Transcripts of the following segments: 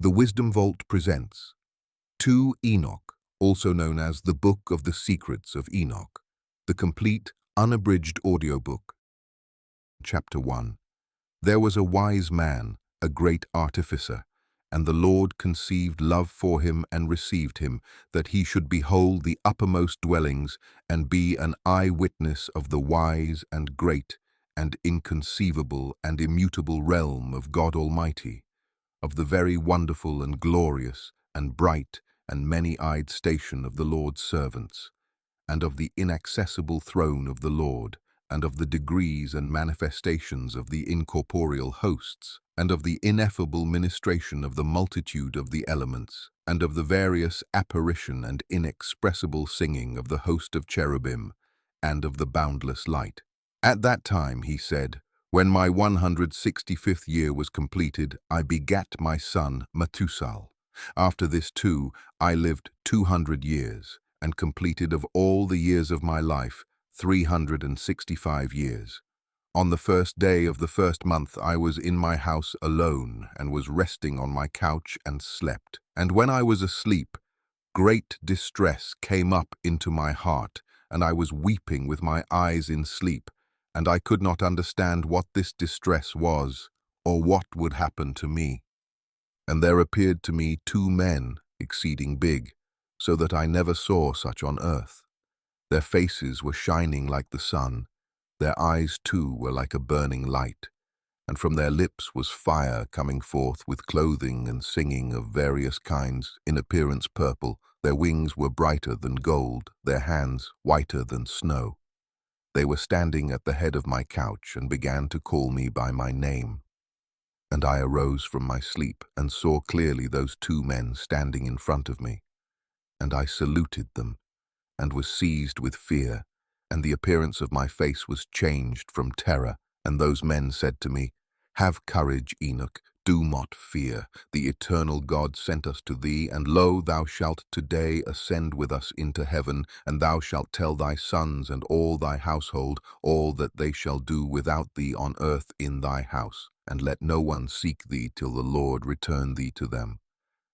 The Wisdom Vault presents 2 Enoch, also known as the Book of the Secrets of Enoch, the complete, unabridged audiobook. Chapter 1. There was a wise man, a great artificer, and the Lord conceived love for him and received him, that he should behold the uppermost dwellings and be an eye-witness of the wise and great and inconceivable and immutable realm of God Almighty, of the very wonderful and glorious and bright and many-eyed station of the Lord's servants, and of the inaccessible throne of the Lord, and of the degrees and manifestations of the incorporeal hosts, and of the ineffable ministration of the multitude of the elements, and of the various apparition and inexpressible singing of the host of cherubim, and of the boundless light. At that time, he said, when my 165th year was completed, I begat my son Methuselah. After this too, I lived 200 years, and completed of all the years of my life 365 years. On the first day of the first month I was in my house alone, and was resting on my couch and slept. And when I was asleep, great distress came up into my heart, and I was weeping with my eyes in sleep, and I could not understand what this distress was, or what would happen to me. And there appeared to me 2 men, exceeding big, so that I never saw such on earth. Their faces were shining like the sun, their eyes too were like a burning light, and from their lips was fire coming forth, with clothing and singing of various kinds, in appearance purple. Their wings were brighter than gold, their hands whiter than snow. They were standing at the head of my couch, and began to call me by my name. And I arose from my sleep, and saw clearly those 2 men standing in front of me. And I saluted them, and was seized with fear, and the appearance of my face was changed from terror. And those men said to me, Have courage, Enoch, do not fear. The eternal God sent us to thee, and lo, thou shalt today ascend with us into heaven, and thou shalt tell thy sons and all thy household all that they shall do without thee on earth in thy house, and let no one seek thee till the Lord return thee to them.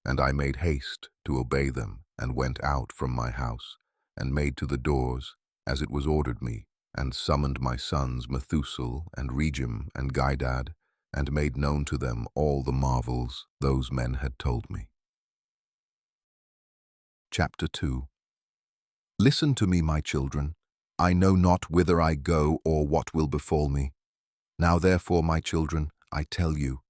And I made haste to obey them, and went out from my house, and made to the doors, as it was ordered me, and summoned my sons Methuselah and Regem and Gaidad, and made known to them all the marvels those men had told me. Chapter 2. Listen to me, my children. I know not whither I go or what will befall me. Now therefore, my children, I tell you,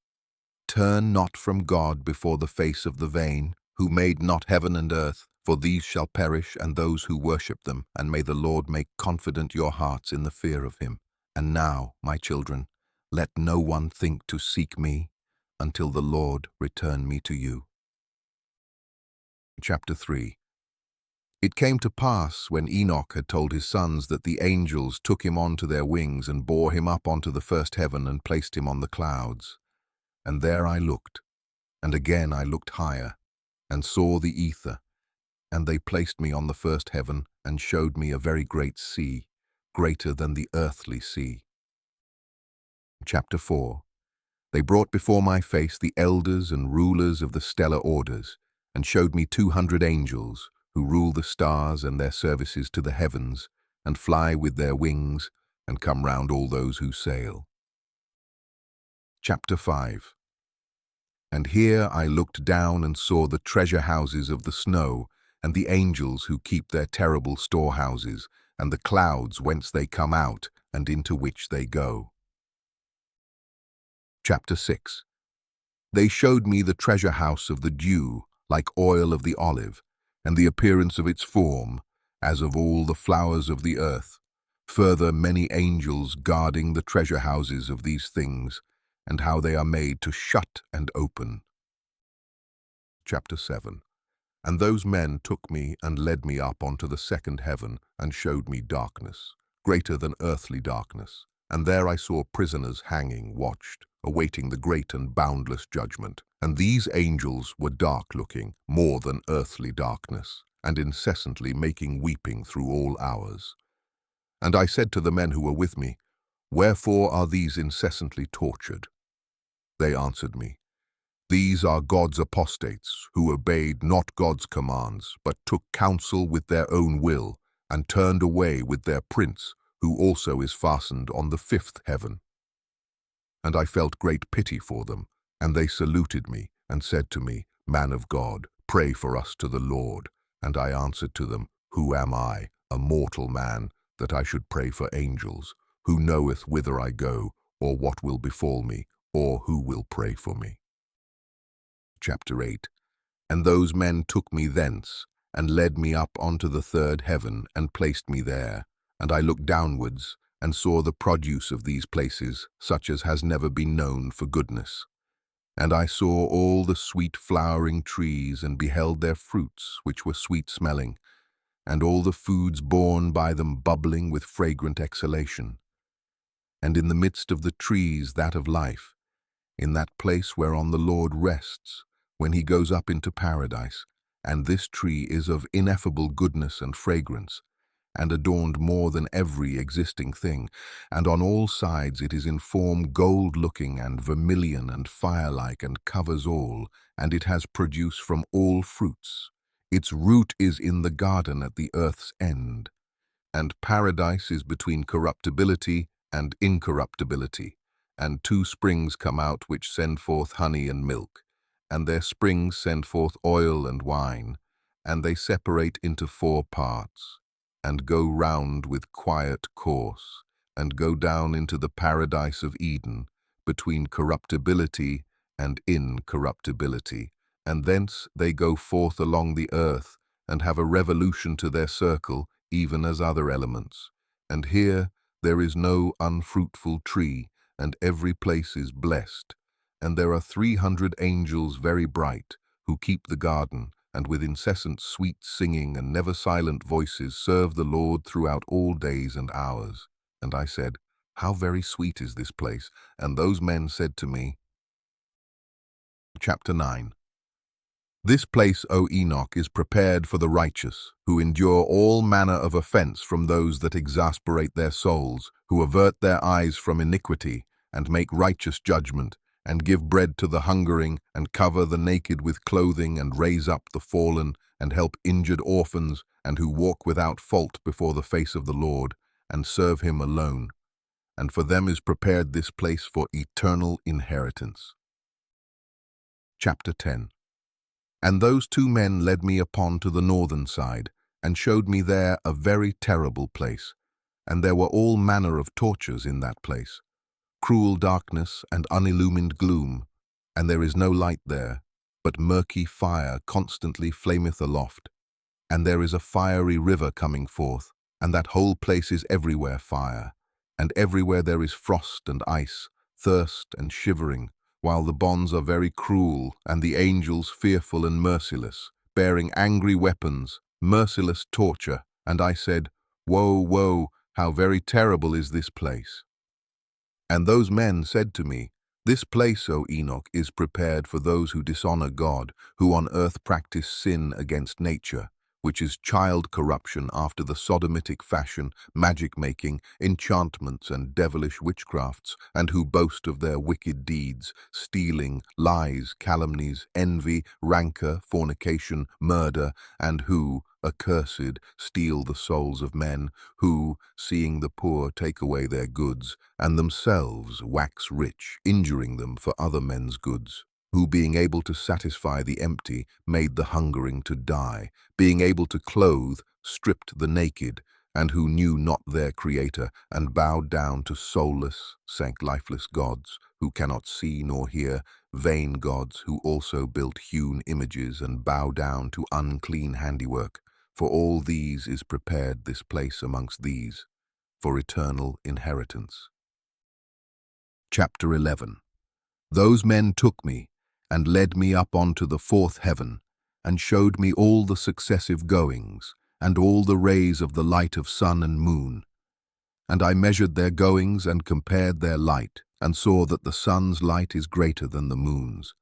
turn not from God before the face of the vain, who made not heaven and earth, for these shall perish, and those who worship them, and may the Lord make confident your hearts in the fear of him. And now, my children, let no one think to seek me, until the Lord return me to you. Chapter 3. It came to pass, when Enoch had told his sons, that the angels took him onto their wings, and bore him up onto the first heaven, and placed him on the clouds. And there I looked, and again I looked higher, and saw the ether. And they placed me on the first heaven, and showed me a very great sea, greater than the earthly sea. Chapter 4. They brought before my face the elders and rulers of the stellar orders, and showed me 200 angels, who rule the stars and their services to the heavens, and fly with their wings, and come round all those who sail. Chapter 5. And here I looked down and saw the treasure houses of the snow, and the angels who keep their terrible storehouses, and the clouds whence they come out, and into which they go. Chapter 6. They showed me the treasure house of the dew, like oil of the olive, and the appearance of its form, as of all the flowers of the earth. Further, many angels guarding the treasure houses of these things, and how they are made to shut and open. Chapter 7. And those men took me and led me up onto the second heaven, and showed me darkness, greater than earthly darkness. And there I saw prisoners hanging, watched, awaiting the great and boundless judgment. And these angels were dark-looking, more than earthly darkness, and incessantly making weeping through all hours. And I said to the men who were with me, Wherefore are these incessantly tortured? They answered me, These are God's apostates, who obeyed not God's commands, but took counsel with their own will, and turned away with their prince, who also is fastened on the fifth heaven. And I felt great pity for them, and they saluted me, and said to me, Man of God, pray for us to the Lord. And I answered to them, Who am I, a mortal man, that I should pray for angels? Who knoweth whither I go, or what will befall me, or who will pray for me? Chapter 8. And those men took me thence, and led me up unto the third heaven, and placed me there. And I looked downwards, and saw the produce of these places, such as has never been known for goodness. And I saw all the sweet flowering trees, and beheld their fruits, which were sweet-smelling, and all the foods borne by them bubbling with fragrant exhalation. And in the midst of the trees that of life, in that place whereon the Lord rests, when he goes up into paradise, and this tree is of ineffable goodness and fragrance, and adorned more than every existing thing, and on all sides it is in form gold-looking and vermilion and fire-like, and covers all, and it has produce from all fruits. Its root is in the garden at the earth's end, and paradise is between corruptibility and incorruptibility, and two springs come out which send forth honey and milk, and their springs send forth oil and wine, and they separate into 4 parts, and go round with quiet course, and go down into the paradise of Eden, between corruptibility and incorruptibility, and thence they go forth along the earth, and have a revolution to their circle, even as other elements. And here there is no unfruitful tree, and every place is blessed. And there are 300 angels very bright, who keep the garden, and with incessant sweet singing and never silent voices serve the Lord throughout all days and hours. And I said, How very sweet is this place! And those men said to me, Chapter 9. This place, O Enoch, is prepared for the righteous, who endure all manner of offense from those that exasperate their souls, who avert their eyes from iniquity, and make righteous judgment, and give bread to the hungering, and cover the naked with clothing, and raise up the fallen, and help injured orphans, and who walk without fault before the face of the Lord, and serve him alone. And for them is prepared this place for eternal inheritance. Chapter 10. And those 2 men led me upon to the northern side, and showed me there a very terrible place, and there were all manner of tortures in that place, cruel darkness and unillumined gloom, and there is no light there, but murky fire constantly flameth aloft, and there is a fiery river coming forth, and that whole place is everywhere fire, and everywhere there is frost and ice, thirst and shivering, while the bonds are very cruel, and the angels fearful and merciless, bearing angry weapons, merciless torture. And I said, Woe, woe, how very terrible is this place! And those men said to me, This place, O Enoch, is prepared for those who dishonor God, who on earth practice sin against nature, which is child corruption after the sodomitic fashion, magic-making, enchantments and devilish witchcrafts, and who boast of their wicked deeds, stealing, lies, calumnies, envy, rancor, fornication, murder, and who, accursed, steal the souls of men, who, seeing the poor, take away their goods, and themselves wax rich, injuring them for other men's goods, who, being able to satisfy the empty, made the hungering to die, being able to clothe, stripped the naked, and who knew not their Creator, and bowed down to soulless, sank lifeless gods, who cannot see nor hear, vain gods, who also built hewn images, and bow down to unclean handiwork. For all these is prepared this place amongst these, for eternal inheritance. Chapter 11. Those men took me, and led me up unto the 4th heaven, and showed me all the successive goings, and all the rays of the light of sun and moon. And I measured their goings, and compared their light, and saw that the sun's light is greater than the moon's.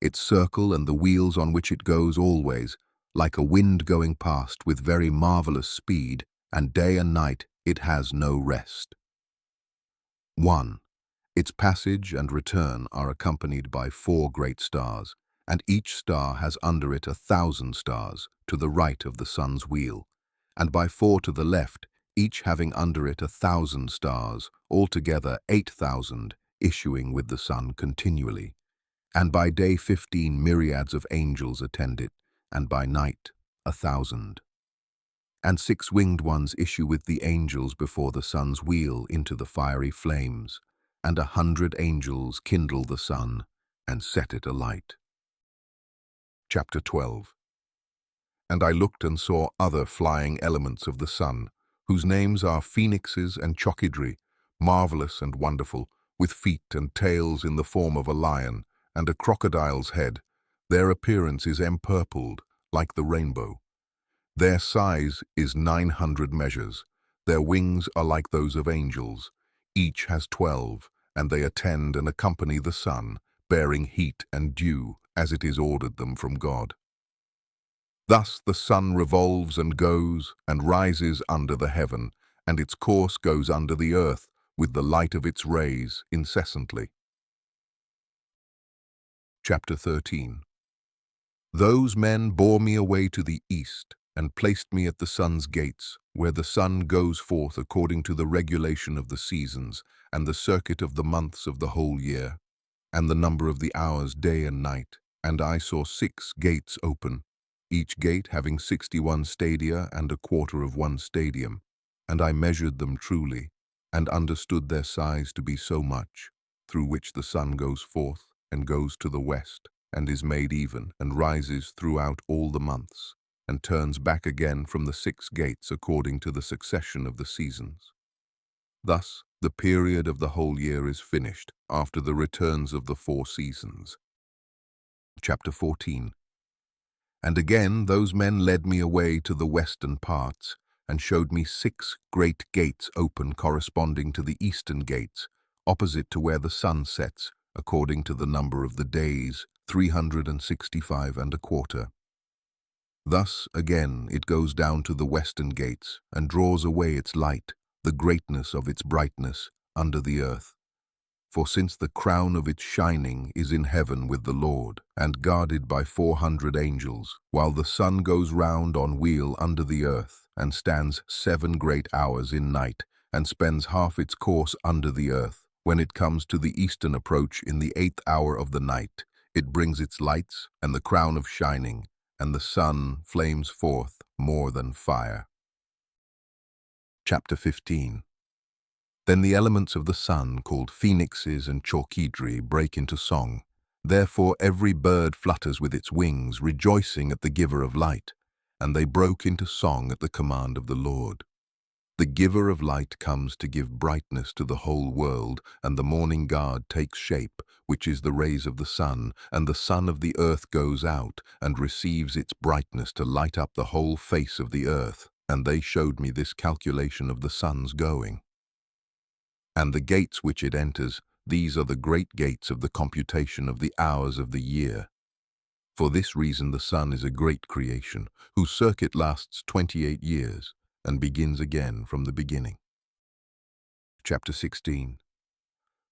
Its circle and the wheels on which it goes always, like a wind going past with very marvelous speed, and day and night it has no rest. 1. Its passage and return are accompanied by 4 great stars, and each star has under it 1,000 stars to the right of the sun's wheel, and by 4 to the left, each having under it 1,000 stars, altogether 8,000, issuing with the sun continually. And by day 15 myriads of angels attend it, and by night 1,000. And 6 winged ones issue with the angels before the sun's wheel into the fiery flames, and 100 angels kindle the sun and set it alight. Chapter 12. And I looked and saw other flying elements of the sun, whose names are phoenixes and chochidri, marvelous and wonderful, with feet and tails in the form of a lion, and a crocodile's head. Their appearance is empurpled, like the rainbow. Their size is 900 measures. Their wings are like those of angels. Each has 12, and they attend and accompany the sun, bearing heat and dew, as it is ordered them from God. Thus the sun revolves and goes, and rises under the heaven, and its course goes under the earth, with the light of its rays incessantly. Chapter 13. Those men bore me away to the east, and placed me at the sun's gates, where the sun goes forth according to the regulation of the seasons, and the circuit of the months of the whole year, and the number of the hours day and night. And I saw 6 gates open, each gate having 61 stadia and 1/4 of 1 stadium. And I measured them truly, and understood their size to be so much, through which the sun goes forth, and goes to the west, and is made even, and rises throughout all the months, and turns back again from the 6 gates according to the succession of the seasons. Thus, the period of the whole year is finished, after the returns of the 4 seasons. Chapter 14. And again those men led me away to the western parts, and showed me 6 great gates open corresponding to the eastern gates, opposite to where the sun sets, according to the number of the days, 365 1/4. Thus, again, it goes down to the western gates, and draws away its light, the greatness of its brightness, under the earth. For since the crown of its shining is in heaven with the Lord, and guarded by 400 angels, while the sun goes round on wheel under the earth, and stands 7 great hours in night, and spends half its course under the earth, when it comes to the eastern approach in the 8th hour of the night, it brings its lights, and the crown of shining, and the sun flames forth more than fire. Chapter 15. Then the elements of the sun, called phoenixes and chochidri, break into song. Therefore every bird flutters with its wings, rejoicing at the giver of light, and they broke into song at the command of the Lord. The giver of light comes to give brightness to the whole world, and the morning guard takes shape, which is the rays of the sun, and the sun of the earth goes out, and receives its brightness to light up the whole face of the earth. And they showed me this calculation of the sun's going. And the gates which it enters, these are the great gates of the computation of the hours of the year. For this reason the sun is a great creation, whose circuit lasts 28 years, and begins again from the beginning. Chapter 16.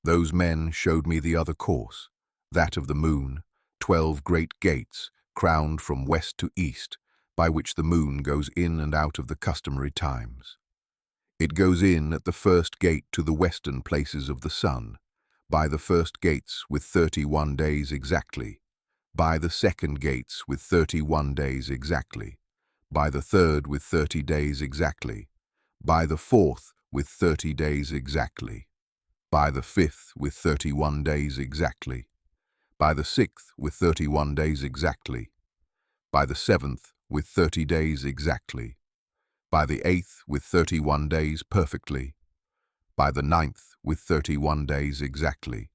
Those men showed me the other course, that of the moon, 12 great gates, crowned from west to east, by which the moon goes in and out of the customary times. It goes in at the first gate to the western places of the sun, by the first gates with 31 days exactly, by the second gates with 31 days exactly, by the third with 30 days exactly, by the fourth with 30 days exactly, by the fifth with 31 days exactly, by the sixth with 31 days exactly, by the seventh with 30 days exactly, by the 8th with 31 days perfectly, by the 9th with 31 days exactly,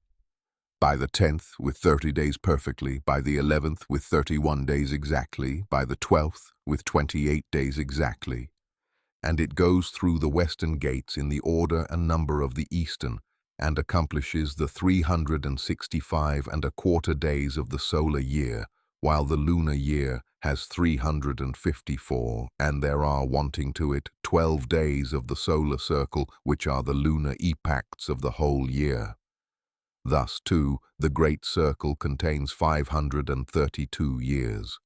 by the 10th with 30 days perfectly, by the 11th with 31 days exactly, by the 12th with 28 days exactly. And it goes through the western gates in the order and number of the eastern, and accomplishes the 365 1/4 days of the solar year, while the lunar year has 354, and there are wanting to it 12 days of the solar circle, which are the lunar epochs of the whole year. Thus, too, the great circle contains 532 years.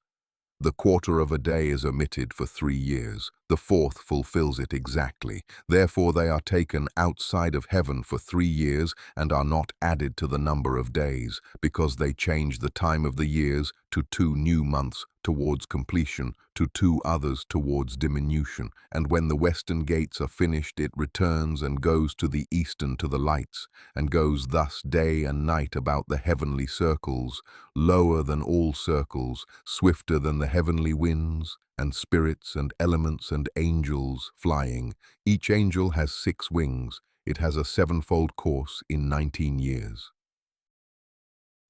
The quarter of a day is omitted for 3 years. The fourth fulfills it exactly. Therefore they are taken outside of heaven for 3 years and are not added to the number of days, because they change the time of the years to 2 new months towards completion, to 2 others towards diminution. And when the western gates are finished, it returns and goes to the eastern to the lights, and goes thus day and night about the heavenly circles, lower than all circles, swifter than the heavenly winds, and spirits and elements and angels flying. Each angel has 6 wings. It has a 7-fold course in 19 years.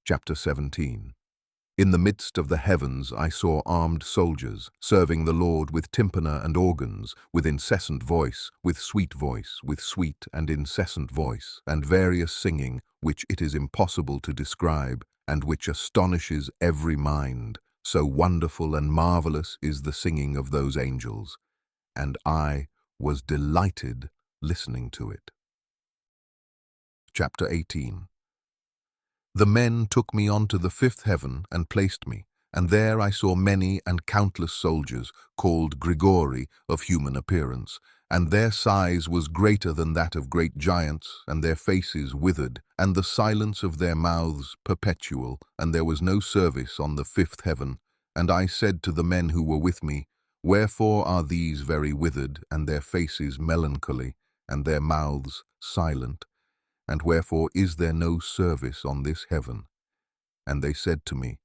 Chapter 17. In the midst of the heavens I saw armed soldiers, serving the Lord with tympana and organs, with incessant voice, with sweet and incessant voice, and various singing, which it is impossible to describe, and which astonishes every mind. So wonderful and marvelous is the singing of those angels, and I was delighted listening to it. Chapter 18. The men took me on to the 5th heaven and placed me, and there I saw many and countless soldiers, called Grigori, of human appearance, and their size was greater than that of great giants, and their faces withered, and the silence of their mouths perpetual, and there was no service on the 5th heaven. And I said to the men who were with me, Wherefore are these very withered, and their faces melancholy, and their mouths silent? And wherefore is there no service on this heaven? And they said to me,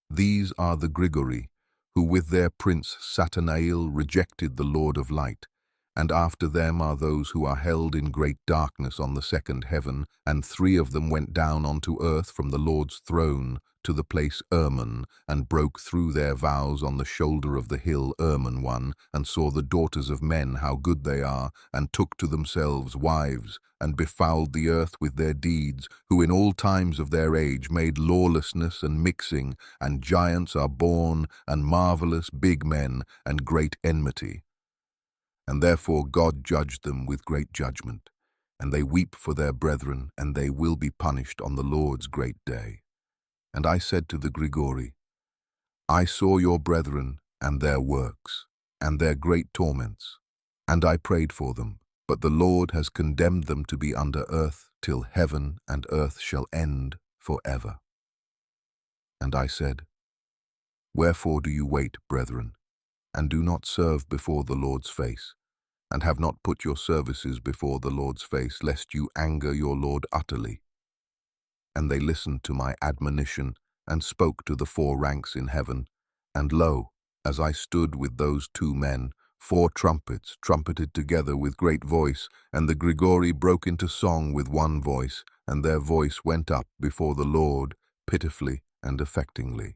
These are the Grigori, who with their prince Satanael rejected the Lord of light, and after them are those who are held in great darkness on the 2nd heaven, and 3 of them went down onto earth from the Lord's throne to the place Hermon, and broke through their vows on the shoulder of the hill Hermon one, and saw the daughters of men how good they are, and took to themselves wives, and befouled the earth with their deeds, who in all times of their age made lawlessness and mixing, and giants are born, and marvelous big men, and great enmity. And therefore God judged them with great judgment, and they weep for their brethren, and they will be punished on the Lord's great day. And I said to the Grigori, I saw your brethren, and their works, and their great torments, and I prayed for them, but the Lord has condemned them to be under earth till heaven and earth shall end forever. And I said, Wherefore do you wait, brethren, and do not serve before the Lord's face, and have not put your services before the Lord's face, lest you anger your Lord utterly? And they listened to my admonition, and spoke to the 4 ranks in heaven. And lo, as I stood with those 2 men, 4 trumpets trumpeted together with great voice, and the Grigori broke into song with one voice, and their voice went up before the Lord pitifully and affectingly.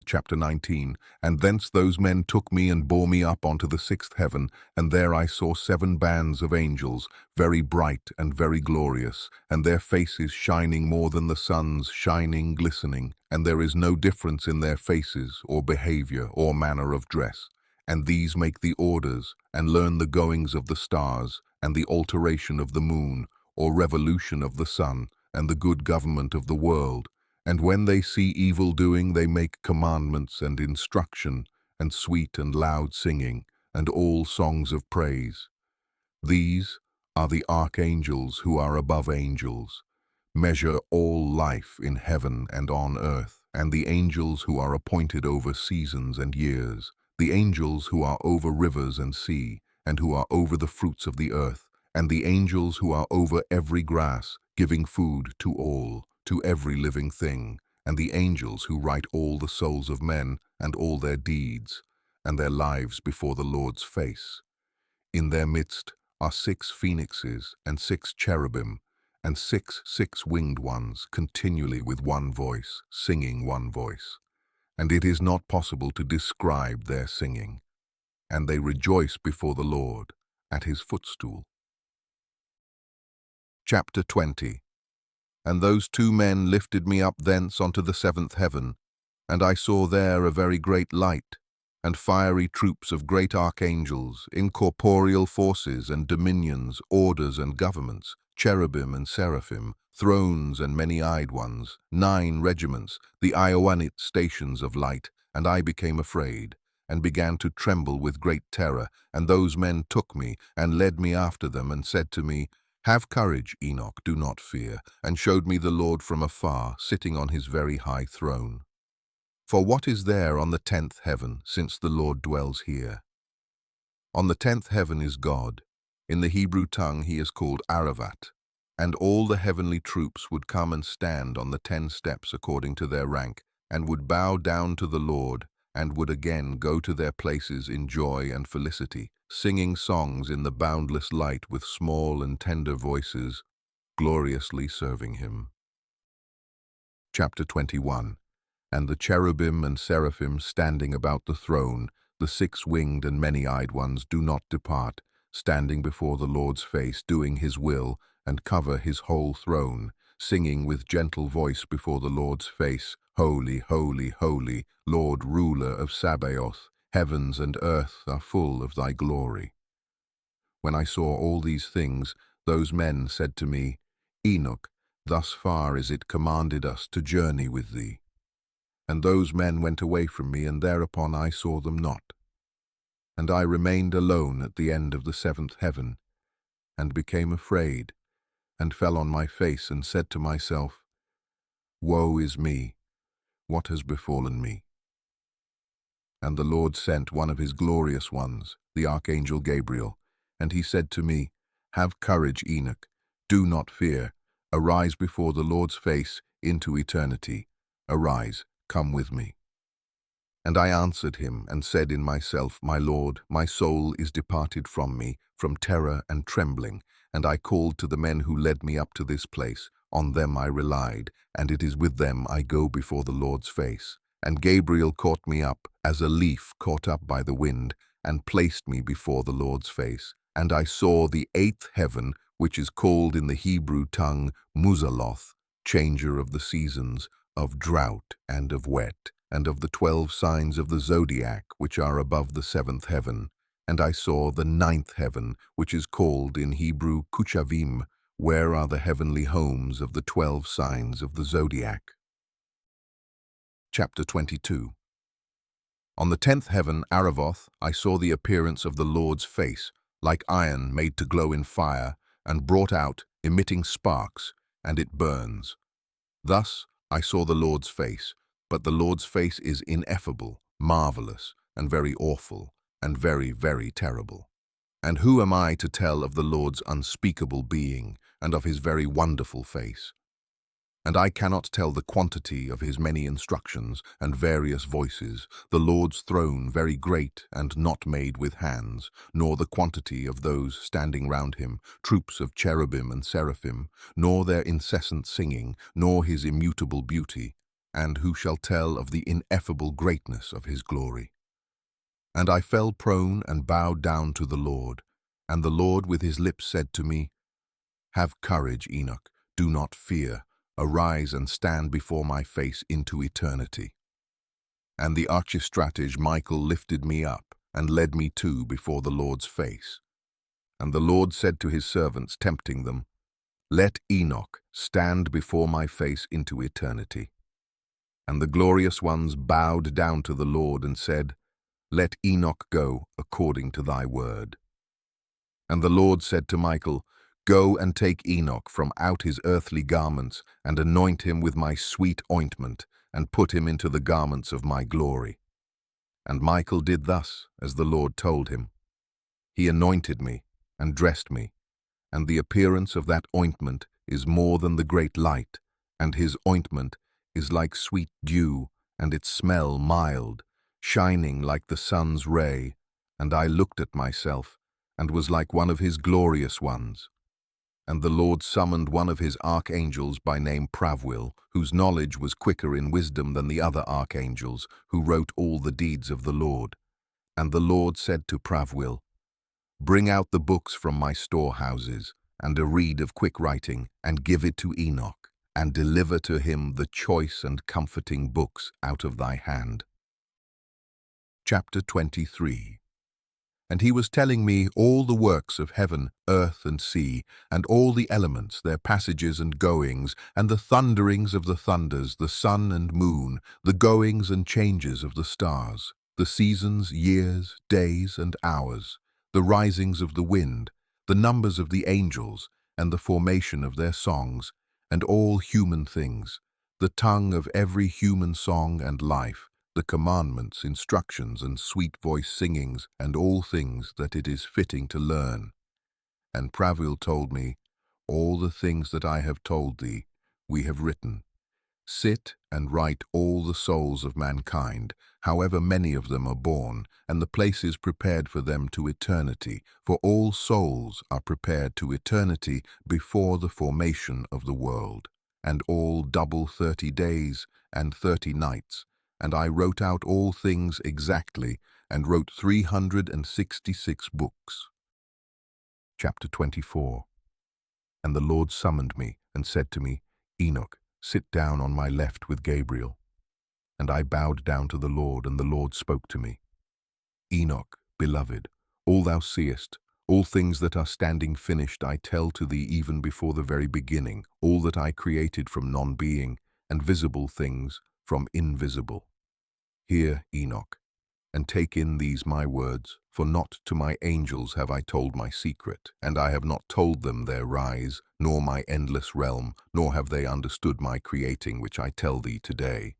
Chapter 19. And thence those men took me and bore me up onto the 6th heaven, and there I saw 7 bands of angels, very bright and very glorious, and their faces shining more than the sun's shining, glistening, and there is no difference in their faces, or behavior, or manner of dress. And these make the orders, and learn the goings of the stars, and the alteration of the moon, or revolution of the sun, and the good government of the world. And when they see evil doing, they make commandments and instruction, and sweet and loud singing, and all songs of praise. These are the archangels who are above angels, measure all life in heaven and on earth, and the angels who are appointed over seasons and years, the angels who are over rivers and sea, and who are over the fruits of the earth, and the angels who are over every grass, giving food to all, to every living thing, and the angels who write all the souls of men and all their deeds, and their lives before the Lord's face. In their midst are 6 phoenixes and 6 cherubim, and 6 six-winged ones, continually with one voice, singing one voice. And it is not possible to describe their singing. And they rejoice before the Lord at his footstool. Chapter 20. And those 2 men lifted me up thence onto the 7th heaven, and I saw there a very great light, and fiery troops of great archangels, incorporeal forces and dominions, orders and governments, cherubim and seraphim, thrones and many-eyed ones, 9 regiments, the Ioanite stations of light, and I became afraid, and began to tremble with great terror, and those men took me, and led me after them, and said to me, Have courage, Enoch, do not fear, and showed me the Lord from afar, sitting on his very high throne. For what is there on the 10th heaven, since the Lord dwells here? On the 10th heaven is God. In the Hebrew tongue he is called Aravat. And all the heavenly troops would come and stand on the 10 steps according to their rank, and would bow down to the Lord, and would again go to their places in joy and felicity, singing songs in the boundless light with small and tender voices, gloriously serving him. Chapter 21. And the cherubim and seraphim standing about the throne, the 6-winged and many-eyed ones, do not depart, standing before the Lord's face, doing his will, and cover his whole throne, singing with gentle voice before the Lord's face, Holy, holy, holy, Lord, ruler of Sabaoth, heavens and earth are full of thy glory. When I saw all these things, those men said to me, Enoch, thus far is it commanded us to journey with thee. And those men went away from me, and thereupon I saw them not. And I remained alone at the end of the 7th heaven, and became afraid, and fell on my face, and said to myself, Woe is me! What has befallen me? And the Lord sent one of his glorious ones, the archangel Gabriel, and he said to me, Have courage, Enoch, do not fear, arise before the Lord's face into eternity. Arise, come with me. And I answered him, and said in myself, My Lord, my soul is departed from me, from terror and trembling. And I called to the men who led me up to this place. On them I relied, and it is with them I go before the Lord's face. And Gabriel caught me up, as a leaf caught up by the wind, and placed me before the Lord's face. And I saw the 8th heaven, which is called in the Hebrew tongue Muzaloth, changer of the seasons, of drought and of wet, and of the 12 signs of the zodiac, which are above the 7th heaven. And I saw the 9th heaven, which is called in Hebrew Kuchavim, where are the heavenly homes of the 12 signs of the zodiac. Chapter 22. On the 10th heaven, Aravoth, I saw the appearance of the Lord's face, like iron made to glow in fire, and brought out, emitting sparks, and it burns. Thus I saw the Lord's face, but the Lord's face is ineffable, marvelous, and very awful, and very, very terrible. And who am I to tell of the Lord's unspeakable being, and of his very wonderful face? And I cannot tell the quantity of his many instructions and various voices, the Lord's throne very great and not made with hands, nor the quantity of those standing round him, troops of cherubim and seraphim, nor their incessant singing, nor his immutable beauty, and who shall tell of the ineffable greatness of his glory? And I fell prone and bowed down to the Lord, and the Lord with his lips said to me, Have courage, Enoch, do not fear. Arise and stand before my face into eternity. And the archistratege Michael lifted me up, and led me to before the Lord's face. And the Lord said to his servants, tempting them, Let Enoch stand before my face into eternity. And the glorious ones bowed down to the Lord and said, Let Enoch go according to thy word. And the Lord said to Michael, Go and take Enoch from out his earthly garments, and anoint him with my sweet ointment, and put him into the garments of my glory. And Michael did thus, as the Lord told him. He anointed me, and dressed me, and the appearance of that ointment is more than the great light, and his ointment is like sweet dew, and its smell mild, shining like the sun's ray. And I looked at myself, and was like one of his glorious ones. And the Lord summoned one of his archangels by name Pravil, whose knowledge was quicker in wisdom than the other archangels, who wrote all the deeds of the Lord. And the Lord said to Pravil, Bring out the books from my storehouses, and a reed of quick writing, and give it to Enoch, and deliver to him the choice and comforting books out of thy hand. Chapter 23. And he was telling me all the works of heaven, earth, and sea, and all the elements, their passages and goings, and the thunderings of the thunders, the sun and moon, the goings and changes of the stars, the seasons, years, days, and hours, the risings of the wind, the numbers of the angels, and the formation of their songs, and all human things, the tongue of every human song and life, the commandments, instructions, and sweet-voiced singings, and all things that it is fitting to learn. And Pravil told me, all the things that I have told thee, we have written. Sit and write all the souls of mankind, however many of them are born, and the places prepared for them to eternity, for all souls are prepared to eternity before the formation of the world, and all double 30 days and 30 nights. And I wrote out all things exactly, and wrote 366 books. Chapter 24. And the Lord summoned me, and said to me, Enoch, sit down on my left with Gabriel. And I bowed down to the Lord, and the Lord spoke to me. Enoch, beloved, all thou seest, all things that are standing finished I tell to thee even before the very beginning, all that I created from non-being, and visible things from invisible. Hear, Enoch, and take in these my words, for not to my angels have I told my secret, and I have not told them their rise, nor my endless realm, nor have they understood my creating which I tell thee today.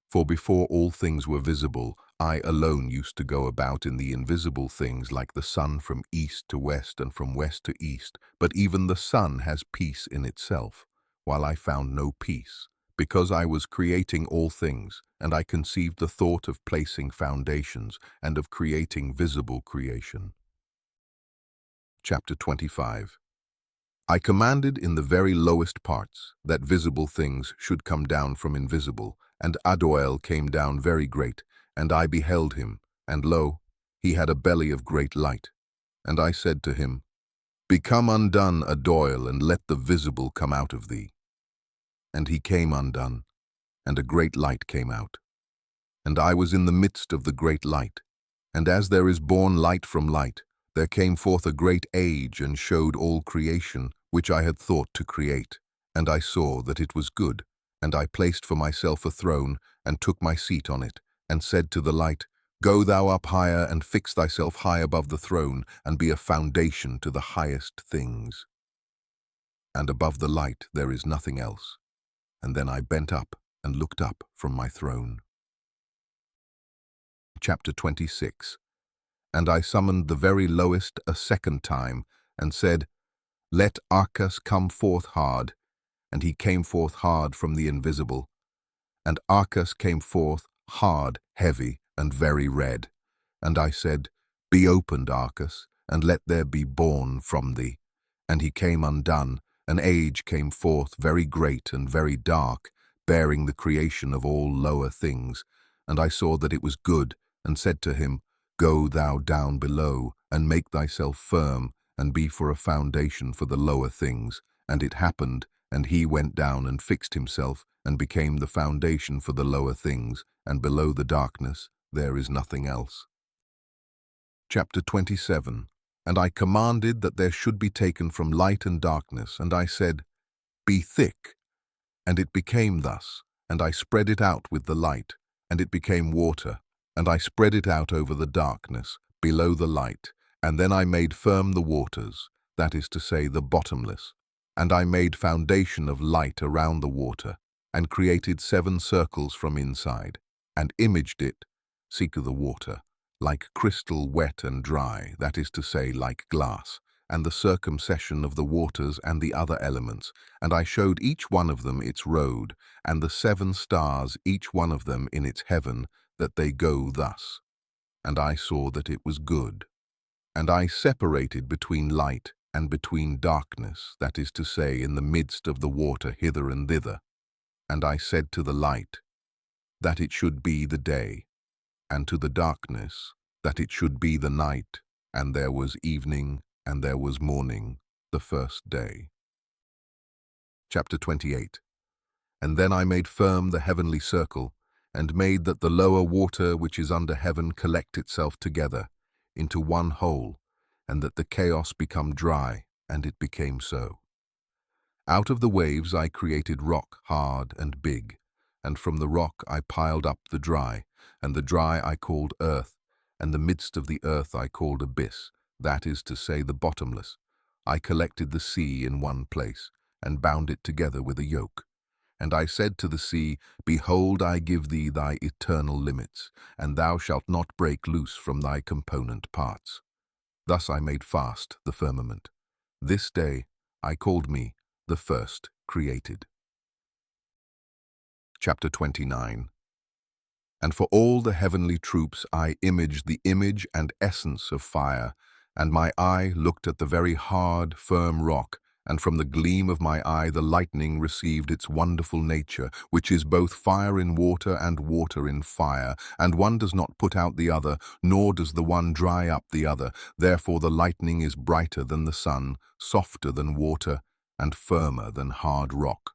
For before all things were visible, I alone used to go about in the invisible things like the sun from east to west and from west to east, but even the sun has peace in itself, while I found no peace. Because I was creating all things, and I conceived the thought of placing foundations and of creating visible creation. Chapter 25. I commanded in the very lowest parts that visible things should come down from invisible, and Adoil came down very great, and I beheld him, and lo, he had a belly of great light. And I said to him, Become undone, Adoil, and let the visible come out of thee. And he came undone, and a great light came out. And I was in the midst of the great light, and as there is born light from light, there came forth a great age and showed all creation, which I had thought to create. And I saw that it was good, and I placed for myself a throne, and took my seat on it, and said to the light, Go thou up higher, and fix thyself high above the throne, and be a foundation to the highest things. And above the light there is nothing else. And then I bent up and looked up from my throne. Chapter 26. And I summoned the very lowest a second time, and said, Let Archas come forth hard. And he came forth hard from the invisible. And Archas came forth hard, heavy, and very red. And I said, Be opened, Archas, and let there be born from thee. And he came undone. An age came forth very great and very dark, bearing the creation of all lower things. And I saw that it was good, and said to him, Go thou down below, and make thyself firm, and be for a foundation for the lower things. And it happened, and he went down and fixed himself, and became the foundation for the lower things, and below the darkness there is nothing else. Chapter 27. And I commanded that there should be taken from light and darkness, and I said, Be thick. And it became thus, and I spread it out with the light, and it became water, and I spread it out over the darkness, below the light, and then I made firm the waters, that is to say, the bottomless, and I made foundation of light around the water, and created 7 circles from inside, and imaged it, seek the water, like crystal wet and dry, that is to say, like glass, and the circumcision of the waters and the other elements, and I showed each one of them its road, and the 7 stars each one of them in its heaven, that they go thus. And I saw that it was good. And I separated between light and between darkness, that is to say, in the midst of the water hither and thither. And I said to the light, that it should be the day, and to the darkness, that it should be the night, and there was evening, and there was morning, the first day. Chapter 28. And then I made firm the heavenly circle, and made that the lower water which is under heaven collect itself together, into one whole, and that the chaos become dry, and it became so. Out of the waves I created rock hard and big, and from the rock I piled up the dry, and the dry I called earth, and the midst of the earth I called abyss, that is to say, the bottomless. I collected the sea in one place, and bound it together with a yoke. And I said to the sea, Behold, I give thee thy eternal limits, and thou shalt not break loose from thy component parts. Thus I made fast the firmament. This day I called me the first created. Chapter 29. And for all the heavenly troops I imaged the image and essence of fire, and my eye looked at the very hard, firm rock, and from the gleam of my eye the lightning received its wonderful nature, which is both fire in water and water in fire, and one does not put out the other, nor does the one dry up the other. Therefore the lightning is brighter than the sun, softer than water, and firmer than hard rock.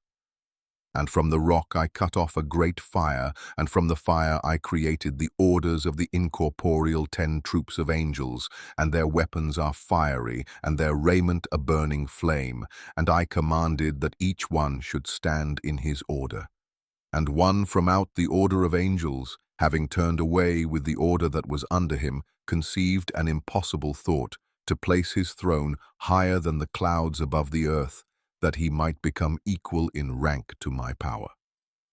And from the rock I cut off a great fire, and from the fire I created the orders of the incorporeal 10 troops of angels, and their weapons are fiery, and their raiment a burning flame. And I commanded that each one should stand in his order. And one from out the order of angels, having turned away with the order that was under him, conceived an impossible thought, to place his throne higher than the clouds above the earth, that he might become equal in rank to my power.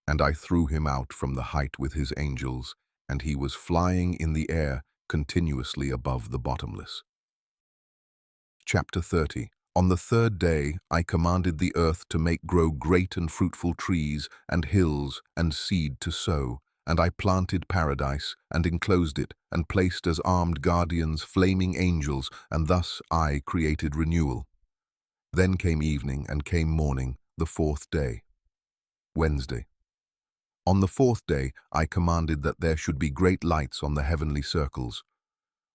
And I threw him out from the height with his angels, and he was flying in the air continuously above the bottomless. Chapter 30. On the third day I commanded the earth to make grow great and fruitful trees, and hills, and seed to sow. And I planted paradise, and enclosed it, and placed as armed guardians flaming angels, and thus I created renewal. Then came evening, and came morning, the fourth day. Wednesday. On the fourth day I commanded that there should be great lights on the heavenly circles.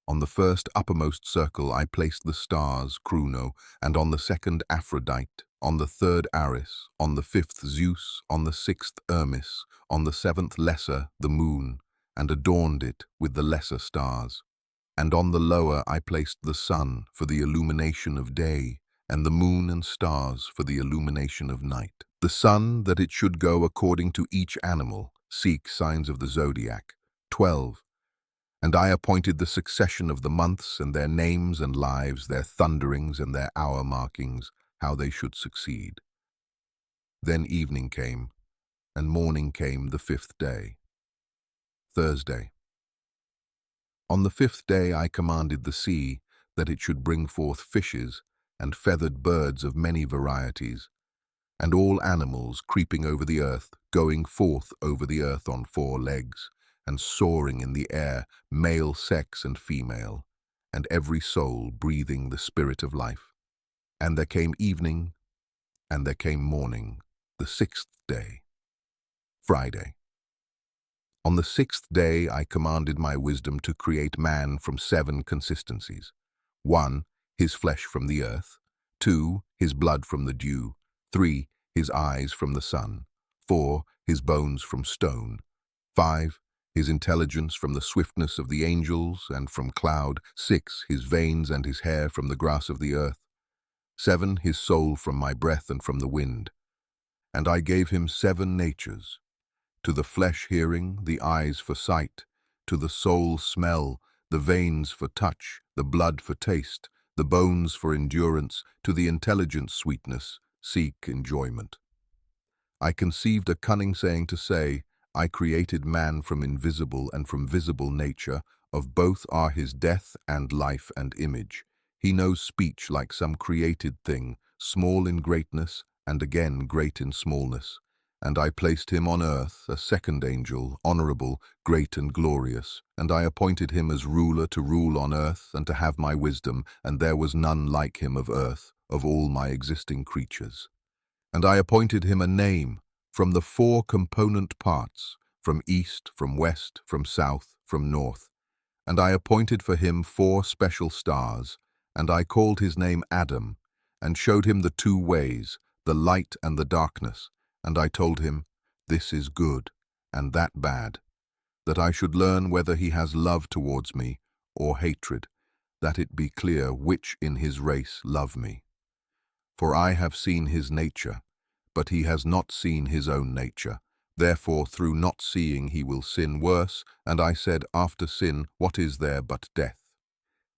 On the first uppermost circle I placed the stars, Chrono, and on the second Aphrodite, on the third Aris, on the fifth Zeus, on the sixth Hermes, on the seventh Lesser, the moon, and adorned it with the lesser stars. And on the lower I placed the sun for the illumination of day, and the moon and stars for the illumination of night. The sun, that it should go according to each animal, seek signs of the zodiac, 12. And I appointed the succession of the months, and their names and lives, their thunderings and their hour markings, how they should succeed. Then evening came, and morning came the fifth day. Thursday. On the fifth day I commanded the sea, that it should bring forth fishes, and feathered birds of many varieties, and all animals creeping over the earth, going forth over the earth on 4 legs, and soaring in the air, male sex and female, and every soul breathing the spirit of life. And there came evening, and there came morning, the 6th day. Friday. On the 6th day I commanded my wisdom to create man from 7 consistencies. 1. His flesh from the earth. 2. His blood from the dew. 3. His eyes from the sun. 4. His bones from stone. 5. His intelligence from the swiftness of the angels and from cloud. 6. His veins and his hair from the grass of the earth. 7. His soul from my breath and from the wind. And I gave him 7 natures. To the flesh hearing, the eyes for sight. To the soul smell, the veins for touch, the blood for taste, the bones for endurance, to the intelligence sweetness, seek enjoyment. I conceived a cunning saying to say, I created man from invisible and from visible nature, of both are his death and life and image. He knows speech like some created thing, small in greatness, and again great in smallness. And I placed him on earth, a second angel, honorable, great and glorious. And I appointed him as ruler to rule on earth and to have my wisdom, and there was none like him of earth, of all my existing creatures. And I appointed him a name, from the 4 component parts, from east, from west, from south, from north. And I appointed for him 4 special stars, and I called his name Adam, and showed him the 2 ways, the light and the darkness. And I told him, this is good, and that bad, that I should learn whether he has love towards me or hatred, that it be clear which in his race love me. For I have seen his nature, but he has not seen his own nature. Therefore through not seeing he will sin worse. And I said, after sin, what is there but death?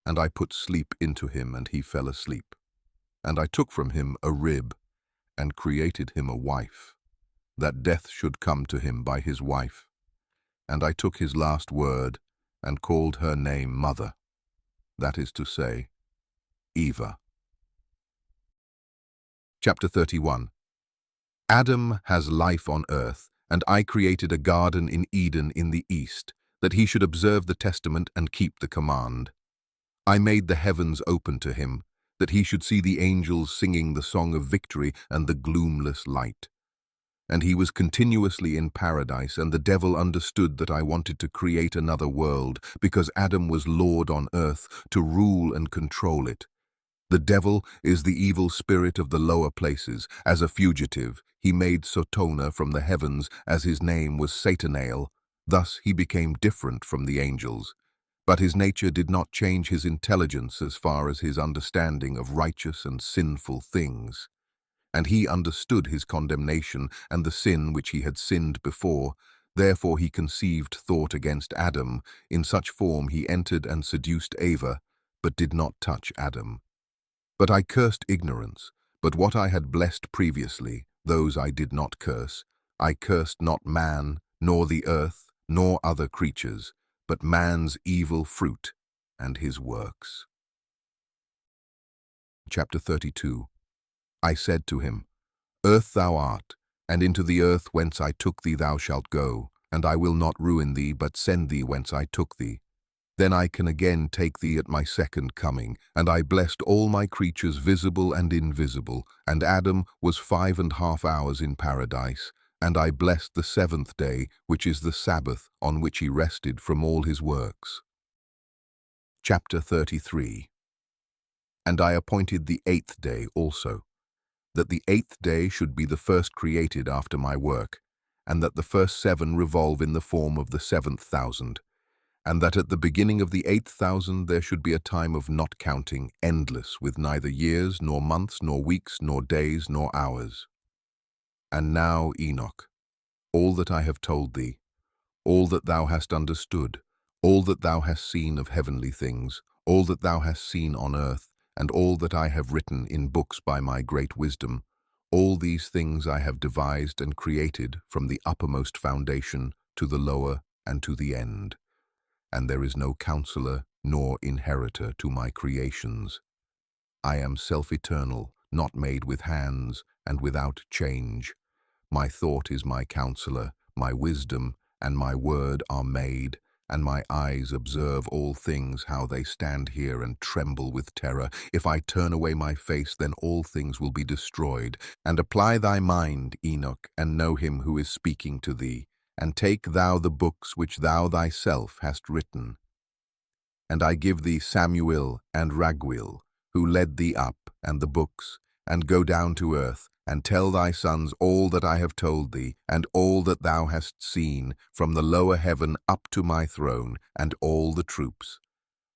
And I put sleep into him, and he fell asleep. And I took from him a rib, and created him a wife, that death should come to him by his wife. And I took his last word, and called her name Mother, that is to say, Eva. Chapter 31. Adam has life on earth, and I created a garden in Eden in the east, that he should observe the testament and keep the command. I made the heavens open to him, that he should see the angels singing the song of victory and the gloomless light. And he was continuously in paradise, and the devil understood that I wanted to create another world, because Adam was Lord on earth, to rule and control it. The devil is the evil spirit of the lower places. As a fugitive, he made Sotona from the heavens, as his name was Satanael. Thus he became different from the angels. But his nature did not change his intelligence as far as his understanding of righteous and sinful things. And he understood his condemnation and the sin which he had sinned before. Therefore he conceived thought against Adam. In such form he entered and seduced Eva, but did not touch Adam. But I cursed ignorance, but what I had blessed previously, those I did not curse. I cursed not man, nor the earth, nor other creatures, but man's evil fruit and his works. Chapter 32. I said to him, Earth thou art, and into the earth whence I took thee thou shalt go, and I will not ruin thee, but send thee whence I took thee. Then I can again take thee at my second coming. And I blessed all my creatures, visible and invisible. And Adam was 5.5 hours in paradise. And I blessed the seventh day, which is the Sabbath, on which he rested from all his works. Chapter 33. And I appointed the 8th day also, that the 8th day should be the first created after my work, and that the first 7 revolve in the form of the 7th thousand, and that at the beginning of the 8th thousand there should be a time of not counting, endless, with neither years, nor months, nor weeks, nor days, nor hours. And now, Enoch, all that I have told thee, all that thou hast understood, all that thou hast seen of heavenly things, all that thou hast seen on earth, and all that I have written in books by my great wisdom, all these things I have devised and created from the uppermost foundation to the lower and to the end. And there is no counselor nor inheritor to my creations. I am self-eternal, not made with hands, and without change. My thought is my counselor, my wisdom and my word are made, and my eyes observe all things, how they stand here and tremble with terror. If I turn away my face, then all things will be destroyed. And apply thy mind, Enoch, and know him who is speaking to thee, and take thou the books which thou thyself hast written. And I give thee Samuel and Raguel, who led thee up, and the books, and go down to earth, and tell thy sons all that I have told thee, and all that thou hast seen, from the lower heaven up to my throne, and all the troops.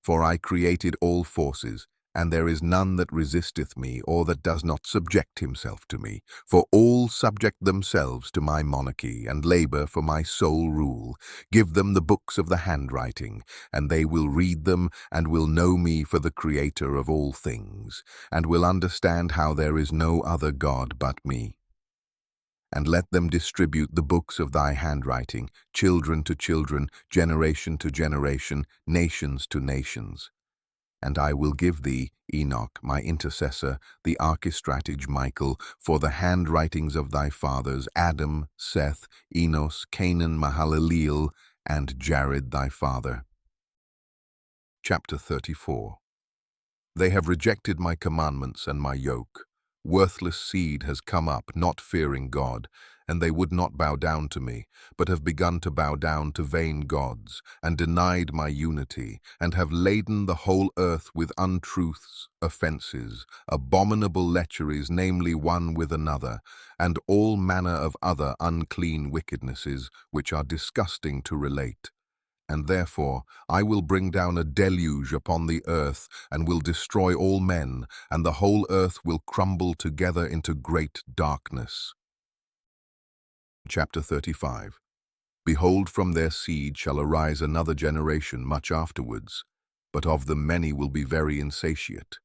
For I created all forces, and there is none that resisteth me, or that does not subject himself to me. For all subject themselves to my monarchy, and labor for my sole rule. Give them the books of the handwriting, and they will read them, and will know me for the Creator of all things, and will understand how there is no other God but me. And let them distribute the books of thy handwriting, children to children, generation to generation, nations to nations. And I will give thee, Enoch, my intercessor, the archistratege Michael, for the handwritings of thy fathers, Adam, Seth, Enos, Canaan, Mahalaleel, and Jared thy father. Chapter 34. They have rejected my commandments and my yoke. Worthless seed has come up, not fearing God, and they would not bow down to me, but have begun to bow down to vain gods, and denied my unity, and have laden the whole earth with untruths, offences, abominable lecheries, namely one with another, and all manner of other unclean wickednesses, which are disgusting to relate. And therefore I will bring down a deluge upon the earth, and will destroy all men, and the whole earth will crumble together into great darkness. Chapter 35. Behold, from their seed shall arise another generation much afterwards, but of them many will be very insatiate.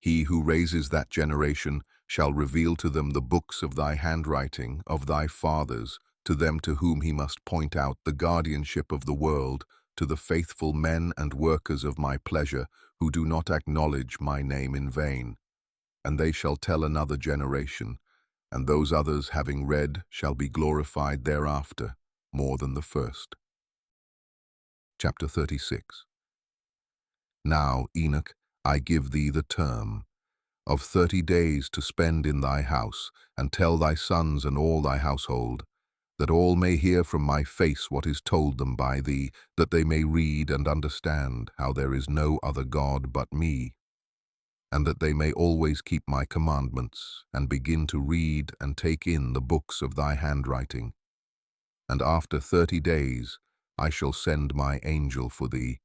He who raises that generation shall reveal to them the books of thy handwriting, of thy fathers, to them to whom he must point out the guardianship of the world, to the faithful men and workers of my pleasure, who do not acknowledge my name in vain. And they shall tell another generation, and those others, having read, shall be glorified thereafter, more than the first. Chapter 36. Now, Enoch, I give thee the term of 30 days to spend in thy house, and tell thy sons and all thy household, that all may hear from my face what is told them by thee, that they may read and understand how there is no other God but me, and that they may always keep my commandments, and begin to read and take in the books of thy handwriting. And after 30 days I shall send my angel for thee,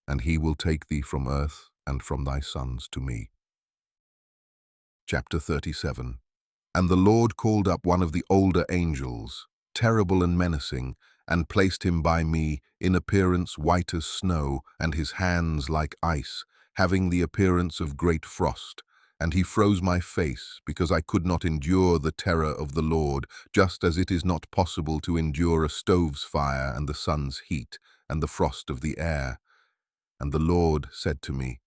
and he will take thee from earth and from thy sons to me. Chapter 37. And the Lord called up one of the older angels, terrible and menacing, and placed him by me, in appearance white as snow, and his hands like ice, having the appearance of great frost. And he froze my face, because I could not endure the terror of the Lord, just as it is not possible to endure a stove's fire and the sun's heat, and the frost of the air. And the Lord said to me,